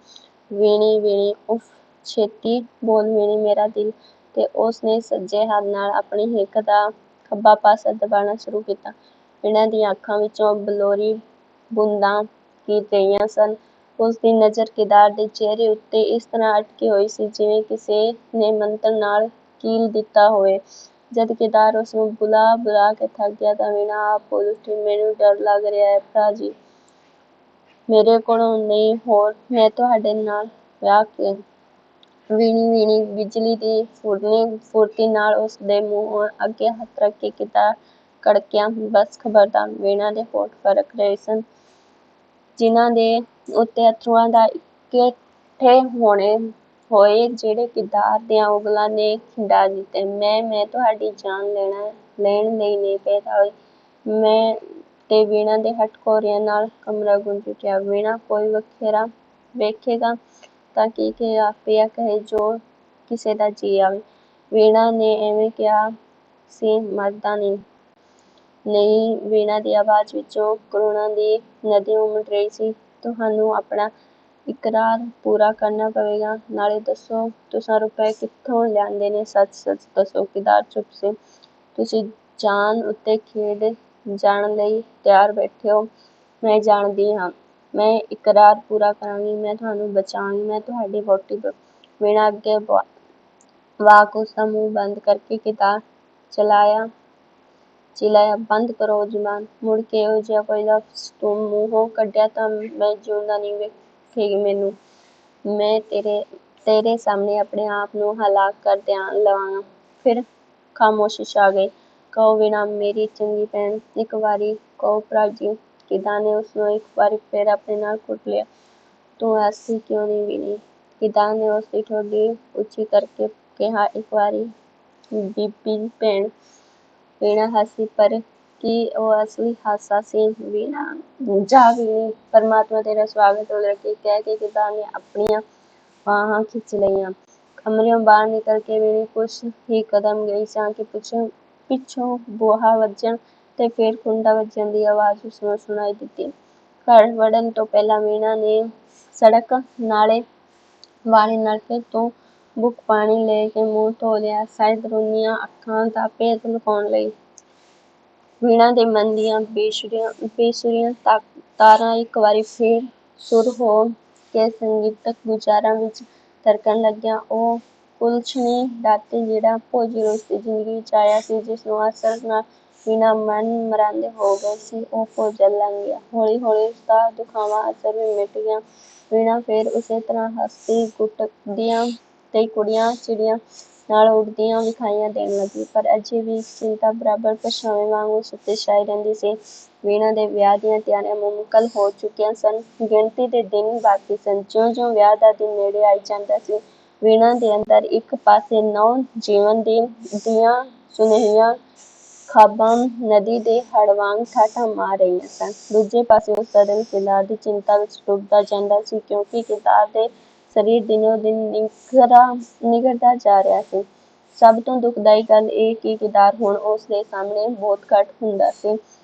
ਵੀਣੀ, ਉਫ਼, ਛੇਤੀ ਬੋਲ ਵੀਣੀ, ਮੇਰਾ ਦਿਲ। ਤੇ ਉਸਨੇ ਸੱਜੇ ਹੱਥ ਨਾਲ ਆਪਣੀ ਹਿੱਕ ਦਾ ਖੱਬਾ ਪਾਸਾ ਦਬਾਉਣਾ ਸ਼ੁਰੂ ਕੀਤਾ। ਵੀਣਾ ਦੀਆਂ ਅੱਖਾਂ ਵਿੱਚੋਂ ਬਲੌਰੀ ਬੂੰਦਾਂ ਗਿਰ ਰਹੀਆਂ ਸਨ। ਉਸਦੀ ਨਜ਼ਰ ਕਿਰਦਾਰ ਦੇ ਚਿਹਰੇ ਉੱਤੇ ਇਸ ਤਰ੍ਹਾਂ ਅਟਕੀ ਹੋਈ ਸੀ, ਜਿਵੇਂ ਕਿਸੇ ਨੇ ਮੰਤਰ ਨਾਲ ਕੀਲ ਦਿੱਤਾ ਹੋਵੇ। ਜਦ ਕਿਰਦਾਰ ਉਸਨੂੰ ਬੁਲਾ ਕੇ ਥੱਕ ਗਿਆ ਤਾਂ ਵੀਣਾ ਆਪ ਬੋਲ ਉੱਠੀ, ਮੈਨੂੰ ਡਰ ਲੱਗ ਰਿਹਾ ਹੈ ਭਰਾ ਜੀ। ਮੇਰੇ ਕੋਲੋਂ ਨਹੀਂ, ਹੋਰ ਮੈਂ ਤੁਹਾਡੇ ਨਾਲ ਵਿਆਹ ਕੇ। ਵੀਣੀ, ਬਿਜਲੀ ਦੀ ਫੁਰਤੀ ਨਾਲ ਉਸਦੇ ਮੂੰਹ ਅੱਗੇ ਹੱਥ ਰੱਖ ਕੇ ਕਿਰਦਾਰ ਕੜਕਿਆ, ਬਸ ਖਬਰਦਾਰ। ਵੀਣਾ ਦੇ ਹੋਠ ਫਰਕ ਰਹੇ ਸਨ, ਜਿਨ੍ਹਾਂ ਦੇ ਉੱਤੇ ਅੱਥਰੂਆਂ ਦਾ ਇਕੱਠੇ ਹੋਏ ਜਿਹੜੇ ਕਿਰਦਾਰ ਦੀਆਂ ਉਂਗਲਾਂ ਨੇ ਖਿੰਡਾ ਦਿੱਤੇ। ਮੈਂ ਤੁਹਾਡੀ ਜਾਨ ਲੈਣ ਲਈ ਨਹੀਂ ਪੈਦਾ ਹੋਈ। ਮੈਂ ਤੇ ਵੀਣਾ ਦੇ ਹਟਕੋਰਿਆਂ ਨਾਲ ਕਮਰਾ ਗੂੰਜ ਉੱਠਿਆ। ਵੀਣਾ, ਕੋਈ ਵੇਖੇਗਾ ਤਾਂ ਕੀ ਪਿਆ ਕਹੇ ਜੋ ਕਿਸੇ ਦਾ ਜੀ ਆਵੇ। ਵੀਣਾ ਨੇ ਐਵੇਂ ਕਿਹਾ ਸੀ, ਮਰਦਾ ਨਹੀਂ। ਨਹੀਂ, ਵੀਣਾ ਦੀ ਆਵਾਜ਼ ਵਿੱਚੋਂ ਕਰੁਣਾ ਦੀ ਨਦੀ ਉਮੜ ਰਹੀ ਸੀ। ਤੁਹਾਨੂੰ ਆਪਣਾ ਇਕਰਾਰ ਪੂਰਾ ਕਰਨਾ ਪਵੇਗਾ। ਨਾਲੇ ਦੱਸੋ, ਤੁਸਾਂ ਰੁਪਏ ਕਿੱਥੋਂ ਲਿਆਂਦੇ ਨੇ? ਸੱਚ ਦੱਸੋ। ਕਿਰਦਾਰ ਚੁੱਪ ਸੀ। ਤੁਸੀਂ ਜਾਨ ਉੱਤੇ ਖੇਡ ਜਾਣ ਲਈ ਤਿਆਰ ਬੈਠੇ ਹੋ। ਮੈਂ ਜਾਣਦੀ ਹਾਂ। ਮੈਂ ਇਕਰਾਰ ਪੂਰਾ ਕਰਾਂਗੀ। ਮੈਂ ਤੁਹਾਨੂੰ ਬਚਾਵਾਂਗੀ। ਮੈਂ ਤੁਹਾਡੀ ਵਹੁਟੀ। ਵੀਣਾ ਅੱਗੇ ਵਾਕ ਉਸਦਾ ਮੂੰਹ ਬੰਦ ਕਰਕੇ ਕਿਰਦਾਰ ਚਿਲਾਇਆ, ਬੰਦ ਕਰੋ ਜ਼ੁਬਾਨ। ਮੁੜ ਕੇ ਇਹੋ ਜਿਹਾ ਕੋਈ ਲਫ਼ਜ਼ ਤੂੰ ਮੂੰਹੋਂ ਕੱਢਿਆ ਤਾਂ ਮੈਂ ਜਿਊਂਦਾ ਨਹੀਂ ਵੇਖੇਗੀ ਮੈਨੂੰ। ਮੈਂ ਤੇਰੇ ਸਾਹਮਣੇ ਆਪਣੇ ਆਪ ਨੂੰ ਹਲਾਕ ਕਰ ਲਵਾਂਗਾ। ਫਿਰ ਖਾਮੋਸ਼ੀ ਛਾ ਗਈ। ਕਹੋ ਵੀਣਾ, ਮੇਰੀ ਚੰਗੀ ਭੈਣ, ਇੱਕ ਵਾਰੀ ਕਹੋ ਭਰਾ ਜੀ। ਕਿਰਦਾਰ ਨੇ ਉਸਨੂੰ ਇੱਕ ਵਾਰੀ ਫਿਰ ਆਪਣੇ ਨਾਲ ਘੁੱਟ ਲਿਆ। ਤੂੰ ਹੱਸਦੀ ਕਿਉਂ ਨਹੀਂ ਵੀਣੀ? ਕਿਰਦਾਰ ਨੇ ਉਸਦੀ ਠੋਡੀ ਉੱਚੀ ਕਰਕੇ ਕਿਹਾ, ਇੱਕ ਵਾਰੀ ਬੀਬੀ ਭੈਣ। ਵੀਣਾ ਹੱਸੀ, ਪਰ ਕੀ ਉਹ ਅਸਲੀ ਹਾਸਾ ਸੀ? ਵੀਣਾ, ਜਾ ਵੀਣੀ, ਪਰਮਾਤਮਾ ਤੇਰਾ ਸਵਾਗਤ ਹੋਵੇ ਕਹਿ ਕੇ ਕਿਰਦਾਰ ਨੇ ਆਪਣੀਆਂ ਬਾਹਾਂ ਖਿੱਚ ਲਈਆਂ। ਕਮਰਿਓਂ ਬਾਹਰ ਨਿਕਲ ਕੇ ਵੀਣੀ ਕੁਛ ਹੀ ਕਦਮ ਗਈ ਤਾਂ ਕਿ ਪਿੱਛੋਂ ਬੂਹਾ ਵੱਜਣ ਤੇ ਫੇਰ ਕੁੰਡਾ ਵੱਜਣ ਦੀ ਆਵਾਜ਼ ਉਸਨੂੰ ਸੁਣਾਈ ਦਿੱਤੀ। ਘਰ ਵੜਨ ਤੋਂ ਪਹਿਲਾਂ ਵੀਣਾ ਨੇ ਸੜਕ ਵਾਲੇ ਨਲਕੇ ਤੋਂ ਬੁੱਕ ਪਾਣੀ ਲੈ ਕੇ ਮੂੰਹ ਧੋ ਲਿਆ, ਸ਼ਾਇਦ ਰੁੰਨੀਆਂ ਅੱਖਾਂ ਦਾ ਭੇਦ ਲੁਕਾਉਣ ਲਈ। ਵੀਣਾ ਦੇ ਮਨ ਦੀਆਂ ਬੇਸੁਰੀਆਂ ਤਾਰਾਂ ਇੱਕ ਵਾਰੀ ਫੇਰ ਸੁਰ ਹੋ ਕੇ ਸੰਗੀਤਕ ਗੁਜ਼ਾਰਾਂ ਵਿੱਚ ਧੜਕਣ ਲੱਗੀਆਂ। ਉਹ ਕੁਲੱਛਣੀ ਰਾਤੀ ਜਿਹੜਾ ਭੋਜਨ ਉਸਦੀ ਜ਼ਿੰਦਗੀ ਵਿੱਚ ਆਇਆ ਸੀ, ਜਿਸਨੂੰ ਅਸਰ ਨਾਲ ਵੀਣਾ ਮਨ ਮਰਾਂਦੇ ਹੋ ਗਈ ਸੀ, ਉਹ ਭੋਜਨ ਲੰਘ ਗਿਆ। ਹੌਲੀ-ਹੌਲੀ ਉਸਦਾ ਦੁਖਾਵਾਂ ਅਸਰ ਵੀ ਮਿਟ ਗਿਆ। ਵੀਣਾ ਫੇਰ ਉਸੇ ਤਰ੍ਹਾਂ ਹੱਸਦੀ, ਗੁੱਟਦੀਆਂ ਤੇ ਕੁੜੀਆਂ-ਚਿੜੀਆਂ ਨਾਲ ਉੱਡਦੀਆਂ ਵਿਖਾਈ ਦੇਣ ਲੱਗੀ, ਪਰ ਅਜੇ ਵੀ ਇੱਕ ਚਿੰਤਾ ਬਰਾਬਰ ਪਰਛਾਵੇਂ ਵਾਂਗੂ ਸੁੱਤੀ ਛਾਈ ਰਹਿੰਦੀ ਸੀ। ਵੀਣਾ ਦੇ ਵਿਆਹ ਦੀਆਂ ਤਿਆਰੀਆਂ ਮੁਕੰਮਲ ਹੋ ਚੁੱਕੀਆਂ ਸਨ। ਗਿਣਤੀ ਦੇ ਦਿਨ ਬਾਕੀ ਸਨ। ਜਿਉਂ-ਜਿਉਂ ਵਿਆਹ ਦਾ ਦਿਨ ਨੇੜੇ ਆਈ ਜਾਂਦਾ ਸੀ, ਵੀਣਾ ਦੇ ਅੰਦਰ ਇੱਕ ਪਾਸੇ ਨਵ-ਜੀਵਨ ਦੀਆਂ ਸੁਨਹਿਰੀਆਂ ਖਾਬਾਂ ਨਦੀ ਦੇ ਹੜ੍ਹ ਵਾਂਗ ਠਾਠਾਂ ਮਾਰ ਰਹੀਆਂ ਸਨ। ਦੂਜੇ ਪਾਸੇ ਉਸਦਾ ਦਿਲ ਕਿਰਦਾਰ ਦੀ ਚਿੰਤਾ ਵਿੱਚ ਡੁੱਬਦਾ ਜਾਂਦਾ ਸੀ, ਕਿਉਂਕਿ ਕਿਰਦਾਰ ਦੇ ਸਰੀਰ ਦਿਨੋਂ-ਦਿਨ ਨਿੱਘਰਦਾ ਜਾ ਰਿਹਾ ਸੀ। ਸਭ ਤੋਂ ਦੁਖਦਾਈ ਗੱਲ ਇਹ ਕਿ ਕਿਰਦਾਰ ਹੁਣ ਉਸਦੇ ਸਾਹਮਣੇ ਬਹੁਤ ਘੱਟ ਹੁੰਦਾ ਸੀ।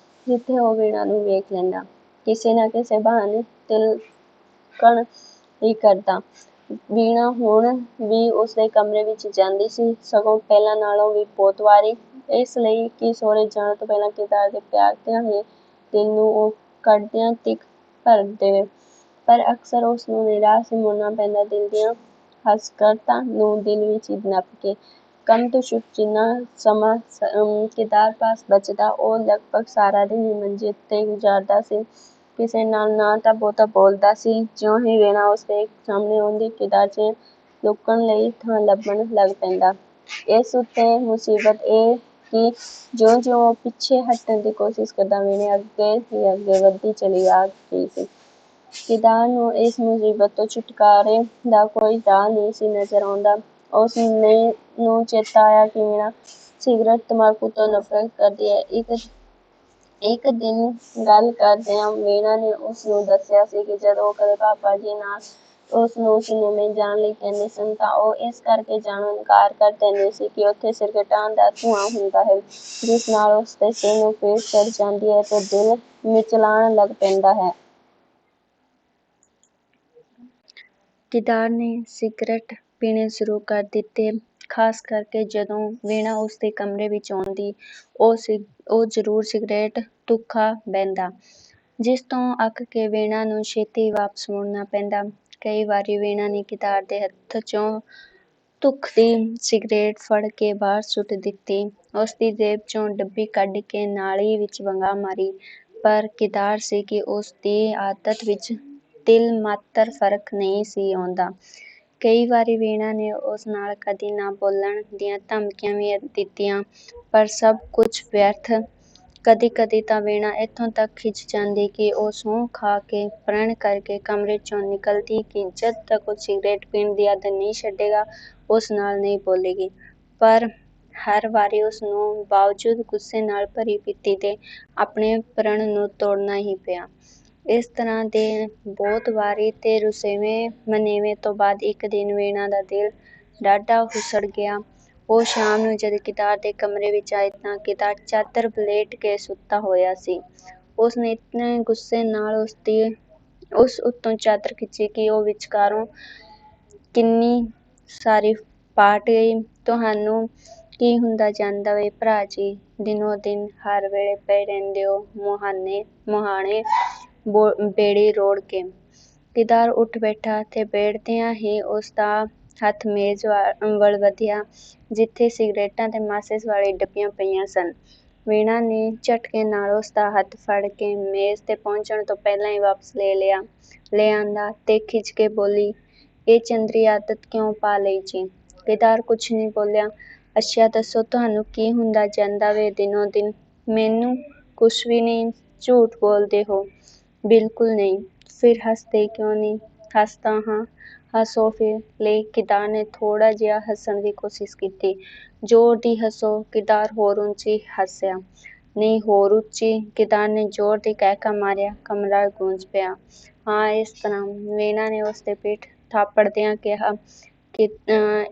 ਜਿੱਥੇ ਉਹ ਵੀਣਾ ਨੂੰ ਵੇਖ ਲੈਂਦਾ, ਕਿਸੇ ਨਾ ਕਿਸੇ ਬਹਾਨੇ ਤਿਲਕਣ ਹੀ ਕਰਦਾ। ਵੀਣਾ ਹੁਣ ਵੀ ਉਸਦੇ ਕਮਰੇ ਵਿੱਚ ਜਾਂਦੀ ਸੀ, ਸਗੋਂ ਪਹਿਲਾਂ ਨਾਲੋਂ ਵੀ ਬਹੁਤ ਵਾਰੀ। ਇਸ ਲਈ ਕਿ ਸਹੁਰੇ ਜਾਣ ਤੋਂ ਪਹਿਲਾਂ ਕਿਰਦਾਰ ਦੇ ਪਿਆਰ ਤੇ ਦਿਲ ਨੂੰ ਉਹ ਕੱਢਦਿਆਂ ਤਿੱਖ ਭਰ ਦੇਵੇ। ਪਰ ਅਕਸਰ ਉਸ ਨੂੰ ਨਿਰਾਸ਼ ਹੀ ਮੁੜਨਾ ਪੈਂਦਾ, ਦਿਲ ਦੀਆਂ ਹਸਕਤਾਂ ਨੂੰ ਦਿਲ ਵਿੱਚ ਹੀ ਨੱਪ ਕੇ। ਕੰਮ ਤੋਂ ਛੁੱਟ ਜਿੰਨਾ ਸਮਾਂ ਕਿਰਦਾਰ ਪਾਸ ਬਚਦਾ, ਉਹ ਲਗਭਗ ਸਾਰਾ ਦਿਨ ਹੀ ਮੰਜੇ 'ਤੇ ਗੁਜ਼ਾਰਦਾ ਸੀ। ਕਿਸੇ ਨਾਲ ਨਾ ਤਾਂ ਬਹੁਤਾ ਬੋਲਦਾ ਸੀ। ਜਿਉਂ ਹੀ ਵੀਣਾ ਉਸਦੇ ਸਾਹਮਣੇ ਆਉਂਦੀ, ਕਿਰਦਾਰ 'ਚ ਲੁਕਣ ਲਈ ਥਾਂ ਲੱਭਣ ਲੱਗ ਪੈਂਦਾ। ਇਸ ਉੱਤੇ ਮੁਸੀਬਤ ਇਹ ਕਿ ਜਿਉਂ-ਜਿਉਂ ਉਹ ਪਿੱਛੇ ਹਟਣ ਦੀ ਕੋਸ਼ਿਸ਼ ਕਰਦਾ, ਵੀਣਾ ਅੱਗੇ ਹੀ ਅੱਗੇ ਵਧਦੀ ਚਲੀ ਆ ਰਹੀ ਸੀ। ਕਿਰਦਾਰ ਨੂੰ ਇਸ ਮੁਸੀਬਤ ਤੋਂ ਛੁਟਕਾਰੇ ਦਾ ਕੋਈ ਰਾਹ ਨਹੀਂ ਸੀ ਨਜ਼ਰ ਆਉਂਦਾ। ਉਸ ਨੂੰ ਚੇਤਾ ਆਇਆ ਕਿ ਵੀਣਾ ਸਿਗਰਟ, ਤੰਬਾਕੂ ਤੋਂ ਨਫ਼ਰਤ ਕਰਦੀ ਹੈ। ਇੱਕ ਦਿਨ ਗੱਲ ਕਰਦਿਆਂ ਵੀਣਾ ਨੇ ਉਸ ਨੂੰ ਦੱਸਿਆ ਸੀ ਕਿ ਜਦੋਂ ਉਹ ਕਦੇ ਪਾਪਾ ਜੀ ਨਾਲ ਉਸ ਨੂੰ ਸਿਨੇਮੇ ਜਾਣ ਲਈ ਕਹਿੰਦੇ ਸਨ ਤਾਂ ਉਹ ਇਸ ਕਰਕੇ ਜਾਣੋਂ ਇਨਕਾਰ ਕਰ ਦਿੰਦੀ ਸੀ ਕਿ ਉੱਥੇ ਸਿਗਰਟਾਂ ਦਾ ਧੂੰਆਂ ਹੁੰਦਾ ਹੈ, ਜਿਸ ਨਾਲ ਉਸਦੇ ਸਿਰ ਨੂੰ ਪੀੜ ਚੜ੍ਹ ਜਾਂਦੀ ਹੈ ਤੇ ਦਿਲ ਮਿਚਲਾਣ ਲੱਗ ਪੈਂਦਾ ਹੈ। ਕਿਰਦਾਰ ਨੇ ਸਿਗਰਟ ਪੀਣੇ ਸ਼ੁਰੂ ਕਰ ਦਿੱਤੇ। ਖ਼ਾਸ ਕਰਕੇ ਜਦੋਂ ਵੀਣਾ ਉਸਦੇ ਕਮਰੇ ਵਿੱਚ ਆਉਂਦੀ, ਉਹ ਜ਼ਰੂਰ ਸਿਗਰਟ ਧੁਖਾ ਬਹਿੰਦਾ, ਜਿਸ ਤੋਂ ਅੱਕ ਕੇ ਵੀਣਾ ਨੂੰ ਛੇਤੀ ਵਾਪਸ ਮੁੜਨਾ ਪੈਂਦਾ। ਕਈ ਵਾਰੀ ਵੀਣਾ ਨੇ ਕਿਰਦਾਰ ਦੇ ਹੱਥ 'ਚੋਂ ਧੁਖਦੀ ਸਿਗਰਟ ਫੜ ਕੇ ਬਾਹਰ ਸੁੱਟ ਦਿੱਤੀ, ਉਸਦੀ ਜੇਬ 'ਚੋਂ ਡੱਬੀ ਕੱਢ ਕੇ ਨਾਲੀ ਵਿੱਚ ਵਗਾ ਮਾਰੀ। ਪਰ ਕਿਰਦਾਰ ਸੀ ਕਿ ਉਸਦੀ ਆਦਤ ਵਿੱਚ ਤਿਲ ਮਾਤਰ ਫ਼ਰਕ ਨਹੀਂ ਸੀ ਆਉਂਦਾ। ਕਈ ਵਾਰੀ ਵੀਣਾ ਨੇ ਉਸ ਨਾਲ ਕਦੀ ਨਾ ਬੋਲਣ ਦੀਆਂ ਧਮਕੀਆਂ ਵੀ ਦਿੱਤੀਆਂ, ਪਰ ਸਭ ਕੁਝ ਵਿਅਰਥ। ਕਦੀ-ਕਦੀ ਤਾਂ ਵੀਣਾ ਇੱਥੋਂ ਤੱਕ ਖਿਝ ਜਾਂਦੀ ਕਿ ਉਹ ਸਹੁੰ ਖਾ ਕੇ, ਪ੍ਰਣ ਕਰਕੇ ਕਮਰੇ 'ਚੋਂ ਨਿਕਲਦੀ ਕਿ ਜਦ ਤੱਕ ਉਹ ਸਿਗਰਟ ਪੀਣ ਦੀ ਆਦਤ ਨਹੀਂ ਛੱਡੇਗਾ, ਉਸ ਨਾਲ ਨਹੀਂ ਬੋਲੇਗੀ। ਪਰ ਹਰ ਵਾਰੀ ਉਸ ਨੂੰ ਬਾਵਜੂਦ ਗੁੱਸੇ ਨਾਲ ਭਰੀ ਬੀਤੀ ਦੇ ਆਪਣੇ ਪ੍ਰਣ ਨੂੰ ਤੋੜਨਾ ਹੀ ਪਿਆ। ਇਸ ਤਰ੍ਹਾਂ ਦੇ ਬਹੁਤ ਵਾਰੀ ਤੇ ਰੁਸੇਵੇਂ-ਮਨੇਵੇਂ ਤੋਂ ਬਾਅਦ ਇੱਕ ਦਿਨ ਵੀਣਾ ਦਾ ਦਿਲ ਡਾਢਾ ਹੁਸੜ ਗਿਆ। ਉਹ ਸ਼ਾਮ ਨੂੰ ਜਦ ਕਿਰਦਾਰ ਦੇ ਕਮਰੇ ਵਿੱਚ ਆਈ ਤਾਂ ਕਿਰਦਾਰ ਚਾਦਰ ਵਲੇਟ ਕੇ ਸੁੱਤਾ ਹੋਇਆ ਸੀ। ਉਸਨੇ ਇਤਨੇ ਗੁੱਸੇ ਨਾਲ ਉਸ ਉੱਤੋਂ ਚਾਦਰ ਖਿੱਚੀ ਕਿ ਉਹ ਵਿਚਕਾਰੋਂ ਕਿੰਨੀ ਸਾਰੀ ਪਾਟ ਗਈ। "ਤੁਹਾਨੂੰ ਕੀ ਹੁੰਦਾ ਜਾਂਦਾ ਵੇ ਭਰਾ ਜੀ, ਦਿਨੋਂ-ਦਿਨ ਹਰ ਵੇਲੇ ਪਏ ਰਹਿੰਦੇ ਓ ਮੁਹਾਣੇ ਬੇੜੀ ਰੋੜ ਕੇ।" ਕਿਰਦਾਰ ਉੱਠ ਬੈਠਾ ਤੇ ਬੈਠਦਿਆਂ ਹੀ ਉਸਦਾ ਹੱਥ ਮੇਜ਼ ਵੱਲ ਵਧਿਆ, ਜਿੱਥੇ ਸਿਗਰਟਾਂ ਤੇ ਮਾਚਿਸ ਵਾਲੀਆਂ ਡੱਬੀਆਂ ਪਈਆਂ ਸਨ। ਵੀਣਾ ਨੇ ਝਟਕੇ ਨਾਲ ਉਸਦਾ ਹੱਥ ਫੜ ਕੇ ਮੇਜ਼ 'ਤੇ ਪਹੁੰਚਣ ਤੋਂ ਪਹਿਲਾਂ ਹੀ ਵਾਪਸ ਲੈ ਆਂਦਾ ਤੇ ਖਿਝ ਕੇ ਬੋਲੀ, "ਇਹ ਚੰਦਰੀ ਆਦਤ ਕਿਉਂ ਪਾ ਲਈ ਜੀ?" ਕਿਰਦਾਰ ਕੁਝ ਨਹੀਂ ਬੋਲਿਆ। "ਅੱਛਾ ਦੱਸੋ, ਤੁਹਾਨੂੰ ਕੀ ਹੁੰਦਾ ਜਾਂਦਾ ਵੇ ਦਿਨੋਂ-ਦਿਨ?" "ਮੈਨੂੰ ਕੁਛ ਵੀ ਨਹੀਂ।" "ਝੂਠ ਬੋਲਦੇ ਹੋ।" "ਬਿਲਕੁਲ ਨਹੀਂ।" "ਫਿਰ ਹੱਸਦੇ ਕਿਉਂ ਨਹੀਂ?" "ਹੱਸਦਾ ਹਾਂ।" "ਹੱਸੋ ਫਿਰ।" ਲਈ ਕਿਰਦਾਰ ਨੇ ਥੋੜ੍ਹਾ ਜਿਹਾ ਹੱਸਣ ਦੀ ਕੋਸ਼ਿਸ਼ ਕੀਤੀ। "ਜ਼ੋਰ ਦੀ ਹੱਸੋ।" ਕਿਰਦਾਰ ਹੋਰ ਉੱਚੀ ਹੱਸਿਆ। "ਨਹੀਂ, ਹੋਰ ਉੱਚੀ।" ਕਿਰਦਾਰ ਨੇ ਜ਼ੋਰ ਦੀ ਕਹਿਕਾ ਮਾਰਿਆ। ਕਮਰਾ ਗੂੰਜ ਪਿਆ। "ਹਾਂ, ਇਸ ਤਰ੍ਹਾਂ।" ਵੀਣਾ ਨੇ ਉਸਦੇ ਪਿੱਠ ਥਾਪੜਦਿਆਂ ਕਿਹਾ।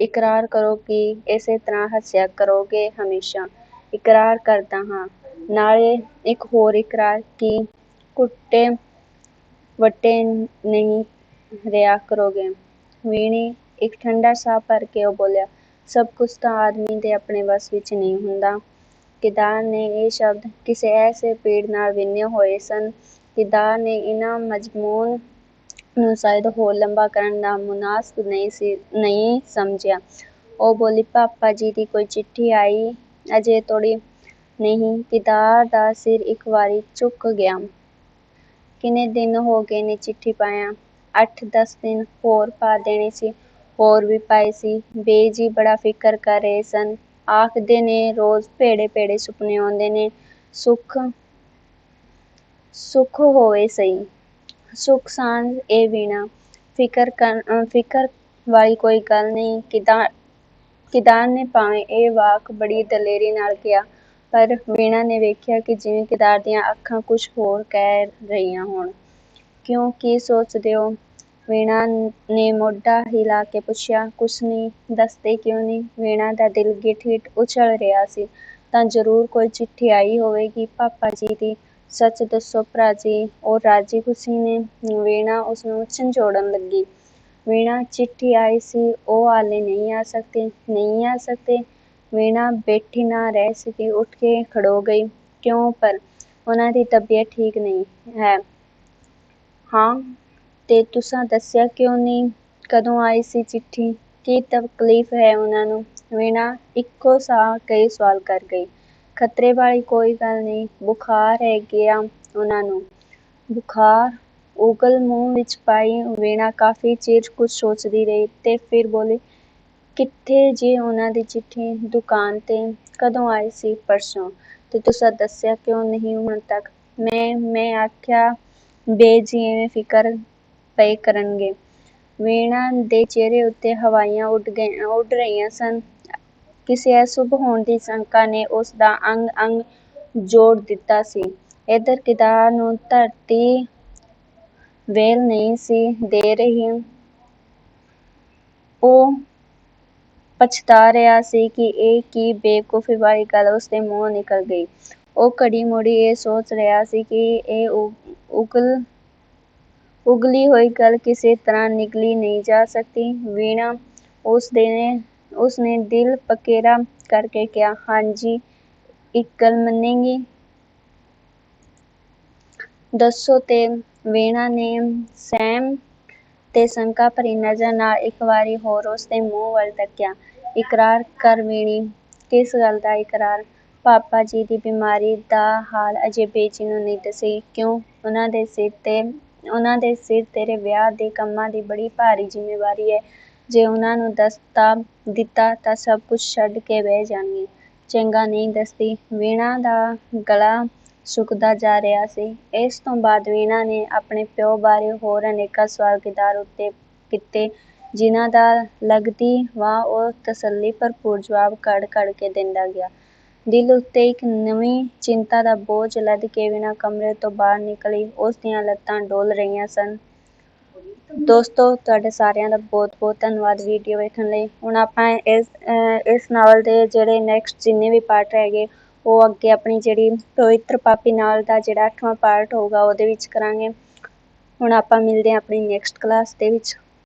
"ਇਕਰਾਰ ਕਰੋ ਕਿ ਇਸੇ ਤਰ੍ਹਾਂ ਹੱਸਿਆ ਕਰੋਗੇ ਹਮੇਸ਼ਾ?" "ਇਕਰਾਰ ਕਰਦਾ ਹਾਂ।" "ਨਾਲੇ ਇੱਕ ਹੋਰ ਇਕਰਾਰ?" "ਕੀ?" "ਘੁੱਟੇ-ਵੱਟੇ ਨਹੀਂ ਰਿਹਾ ਕਰੋਗੇ?" "ਵੀਣੇ।" ਇੱਕ ਠੰਡਾ ਸਾਹ ਭਰ ਕੇ ਉਹ ਬੋਲਿਆ। "ਸਭ ਕੁਝ ਤਾਂ ਆਦਮੀ ਦੇ ਆਪਣੇ ਵੱਸ ਵਿੱਚ ਨਹੀਂ ਹੁੰਦਾ।" ਕਿਰਦਾਰ ਨੇ ਇਹ ਸ਼ਬਦ ਕਿਸੇ ਐਸੇ ਪੀੜ ਨਾਲ ਵਿੰਨ੍ਹੇ ਹੋਏ ਸਨ। ਕਿਰਦਾਰ ਨੇ ਇਹਨਾਂ ਮਜ਼ਮੂਨ ਨੂੰ ਸ਼ਾਇਦ ਹੋਰ ਲੰਬਾ ਕਰਨ ਦਾ ਮੁਨਾਸਬ ਨਹੀਂ ਸਮਝਿਆ। ਉਹ ਬੋਲੀ, "ਪਾਪਾ ਜੀ ਦੀ ਕੋਈ ਚਿੱਠੀ ਆਈ?" "ਅਜੇ ਤੋੜੀ ਨਹੀਂ।" ਕਿਰਦਾਰ ਦਾ ਸਿਰ ਇੱਕ ਵਾਰੀ ਝੁਕ ਗਿਆ। "ਕਿੰਨੇ ਦਿਨ ਹੋ ਗਏ ਨੇ ਚਿੱਠੀ ਪਾਇਆਂ?" "8-10 ਦਿਨ।" "ਹੋਰ ਪਾ ਦੇਣੀ ਸੀ।" "ਹੋਰ ਵੀ ਪਾਈ ਸੀ।" "ਬਈ ਜੀ ਬੜਾ ਫਿਕਰ ਕਰ ਰਹੇ ਸਨ। ਆਖਦੇ ਨੇ ਰੋਜ਼ ਭੈੜੇ-ਭੈੜੇ ਸੁਪਨੇ ਆਉਂਦੇ ਨੇ।" "ਸੁੱਖ ਹੋਵੇ ਸਹੀ।" "ਸੁੱਖ-ਸਾਂਦ ਏ ਵੀਣਾ, ਫਿਕਰ ਵਾਲੀ ਕੋਈ ਗੱਲ ਨਹੀਂ।" ਕਿਰਦਾਰ ਨੇ ਭਾਵੇਂ ਇਹ ਵਾਕ ਬੜੀ ਦਲੇਰੀ ਨਾਲ ਕਿਹਾ, ਪਰ ਵੀਣਾ ਨੇ ਵੇਖਿਆ ਕਿ ਜਿਵੇਂ ਕਿਰਦਾਰ ਦੀਆਂ ਅੱਖਾਂ ਕੁਝ ਹੋਰ ਕਹਿ ਰਹੀਆਂ ਹੋਣ। "ਕਿਉਂ, ਕੀ ਸੋਚਦੇ ਓ?" ਵੀਣਾ ਨੇ ਮੋਢਾ ਹਿਲਾ ਕੇ ਪੁੱਛਿਆ। "ਕੁਛ ਨਹੀਂ।" "ਦੱਸਦੇ ਕਿਉਂ ਨਹੀਂ?" ਵੀਣਾ ਦਾ ਦਿਲ ਗਿੱਠ-ਗਿੱਠ ਉਛਲ ਰਿਹਾ ਸੀ। "ਤਾਂ ਜ਼ਰੂਰ ਕੋਈ ਚਿੱਠੀ ਆਈ ਹੋਵੇਗੀ ਪਾਪਾ ਜੀ ਦੀ। ਸੱਚ ਦੱਸੋ ਭਰਾ ਜੀ, ਉਹ ਰਾਜ਼ੀ-ਖੁਸ਼ੀ ਨੇ?" ਵੀਣਾ ਉਸਨੂੰ ਝੰਜੋੜਨ ਲੱਗੀ। "ਵੀਣਾ, ਚਿੱਠੀ ਆਈ ਸੀ, ਉਹ ਹਾਲੇ ਨਹੀਂ ਆ ਸਕਦੇ।" "ਨਹੀਂ ਆ ਸਕਦੇ?" ਵੀਣਾ ਬੈਠੀ ਨਾ ਰਹਿ ਸਕੀ, ਉੱਠ ਕੇ ਖੜੋ ਗਈ। ਕਿਉਂ? ਪਰ ਉਹਨਾਂ ਦੀ ਤਬੀਅਤ ਠੀਕ ਨਹੀਂ ਹੈ। ਹਾਂ, ਤੇ ਤੁਸਾਂ ਦੱਸਿਆ ਕਿਉਂ ਨਹੀਂ? ਕਦੋਂ ਆਈ ਸੀ ਚਿੱਠੀ? ਕੀ ਤਕਲੀਫ ਹੈ ਉਹਨਾਂ ਨੂੰ? ਵੀਣਾ ਇੱਕੋ ਸਾਹ ਕਈ ਸਵਾਲ ਕਰ ਗਈ। ਖਤਰੇ ਵਾਲੀ ਕੋਈ ਗੱਲ ਨਹੀਂ, ਬੁਖਾਰ ਹੈ ਗਿਆ ਉਹਨਾਂ ਨੂੰ। ਬੁਖਾਰ? ਉਂਗਲ ਮੂੰਹ ਵਿੱਚ ਪਾਈ ਵੀਣਾ ਕਾਫੀ ਚਿਰ ਕੁਝ ਸੋਚਦੀ ਰਹੀ ਤੇ ਫਿਰ ਬੋਲੀ, ਕਿੱਥੇ ਜੀ ਉਹਨਾਂ ਦੀ ਚਿੱਠੀ? ਦੁਕਾਨ ਤੇ। ਕਦੋਂ ਆਈ ਸੀ? ਪਰਸੋਂ। ਤੇ ਤੁਸਾਂ ਦੱਸਿਆ ਕਿਉਂ ਨਹੀਂ ਹੁਣ ਤੱਕ? ਮੈਂ ਆਖਿਆ ਬੇ ਜੀ ਐਵੇਂ ਫਿਕਰ ਪਏ ਕਰਨਗੇ। ਵੀਣਾ ਦੇ ਚਿਹਰੇ ਉੱਤੇ ਹਵਾਈਆਂ ਉੱਡ ਰਹੀਆਂ ਸਨ। ਕਿਸੇ ਅਸ਼ੁਭ ਹੋਣ ਦੀ ਸ਼ੰਕਾ ਨੇ ਉਸ ਦਾ ਅੰਗ ਅੰਗ ਜੋੜ ਦਿੱਤਾ ਸੀ। ਇੱਧਰ ਕਿਦਾਰ ਨੂੰ ਧਰਤੀ ਵੇਲ ਨਹੀਂ ਸੀ ਦੇ ਰਹੀ। ਉਹ ਪਛਤਾ ਰਿਹਾ ਸੀ ਕਿ ਇਹ ਕੀ ਬੇਵਕੂਫੀ ਵਾਲੀ ਗੱਲ ਉਸਦੇ ਮੂੰਹੋਂ ਨਿਕਲ ਗਈ। ਉਹ ਘੜੀ ਮੁੜੀ ਇਹ ਸੋਚ ਰਿਹਾ ਸੀ ਕਿ ਇਹ ਉਗਲੀ ਹੋਈ ਗੱਲ ਕਿਸੇ ਤਰ੍ਹਾਂ ਨਿਗਲੀ ਨਹੀਂ ਜਾ ਸਕਦੀ। ਵੀਣਾ, ਉਸਨੇ ਦਿਲ ਪਕੇਰਾ ਕਰਕੇ ਕਿਹਾ, ਹਾਂਜੀ, ਇੱਕ ਗੱਲ ਮੰਨੇਗੀ? ਦੱਸੋ ਤੇ। ਵੀਣਾ ਨੇ ਸਹਿਮ ਤੇ ਸ਼ੰਕਾ ਭਰੀ ਨਜ਼ਰ ਨਾਲ ਇੱਕ ਵਾਰੀ ਹੋਰ ਉਸਦੇ ਮੂੰਹ ਵੱਲ ਤੱਕਿਆ। ਇਕਰਾਰ ਕਰ ਵੀਣੀ। ਕਿਸ ਗੱਲ ਦਾ ਇਕਰਾਰ? ਪਾਪਾ ਜੀ ਦੀ ਬਿਮਾਰੀ ਦਾ ਹਾਲ ਅਜੇ ਬੇਜੀ ਨੂੰ ਨਹੀਂ ਦੱਸੇਗੀ? ਕਿਉਂ? ਉਹਨਾਂ ਦੇ ਸਿਰ ਤੇਰੇ ਵਿਆਹ ਦੇ ਕੰਮਾਂ ਦੀ ਬੜੀ ਭਾਰੀ ਜ਼ਿੰਮੇਵਾਰੀ ਹੈ। ਜੇ ਉਹਨਾਂ ਨੂੰ ਦੱਸ ਦਿੱਤਾ ਤਾਂ ਸਭ ਕੁਝ ਛੱਡ ਕੇ ਬਹਿ ਜਾਣਗੇ। ਚੰਗਾ ਨਹੀਂ ਦੱਸਦੀ। ਵੀਣਾ ਦਾ ਗਲਾ ਸੁੱਕਦਾ ਜਾ ਰਿਹਾ ਸੀ। ਇਸ ਤੋਂ ਬਾਅਦ ਵੀਣਾ ਨੇ ਆਪਣੇ ਪਿਓ ਬਾਰੇ ਹੋਰ ਅਨੇਕਾਂ ਸਵਾਲ ਕਿਦਾਰ ਉੱਤੇ ਕੀਤੇ, ਜਿਨ੍ਹਾਂ ਦਾ ਲੱਗਦੀ ਵਾਹ ਉਹ ਤਸੱਲੀ ਭਰਪੂਰ ਜਵਾਬ ਘੜ ਘੜ ਕੇ ਦਿੰਦਾ ਗਿਆ। ਦਿਲ ਉੱਤੇ ਇੱਕ ਨਵੀਂ ਚਿੰਤਾ ਦਾ ਬੋਝ ਲੱਦ ਕੇ ਵੀਣਾ ਕਮਰੇ ਤੋਂ ਬਾਹਰ ਨਿਕਲੀ। ਉਸ ਦੀਆਂ ਲੱਤਾਂ ਡੋਲ ਰਹੀਆਂ ਸਨ। ਦੋਸਤੋ, ਤੁਹਾਡੇ ਸਾਰਿਆਂ ਦਾ ਬਹੁਤ ਬਹੁਤ ਧੰਨਵਾਦ ਵੀਡੀਓ ਵੇਖਣ ਲਈ। ਹੁਣ ਆਪਾਂ ਇਸ ਨਾਵਲ ਦੇ ਜਿਹੜੇ ਨੈਕਸਟ ਜਿੰਨੇ ਵੀ ਪਾਰਟ ਹੈਗੇ ਉਹ ਅੱਗੇ ਆਪਣੀ ਜਿਹੜੀ ਪਵਿੱਤਰ ਪਾਪੀ ਨਾਵਲ ਦਾ ਜਿਹੜਾ 8ਵਾਂ ਪਾਰਟ ਹੋਊਗਾ ਉਹਦੇ ਵਿੱਚ ਕਰਾਂਗੇ। ਹੁਣ ਆਪਾਂ ਮਿਲਦੇ ਹਾਂ ਆਪਣੀ ਨੈਕਸਟ ਕਲਾਸ ਦੇ ਵਿੱਚ।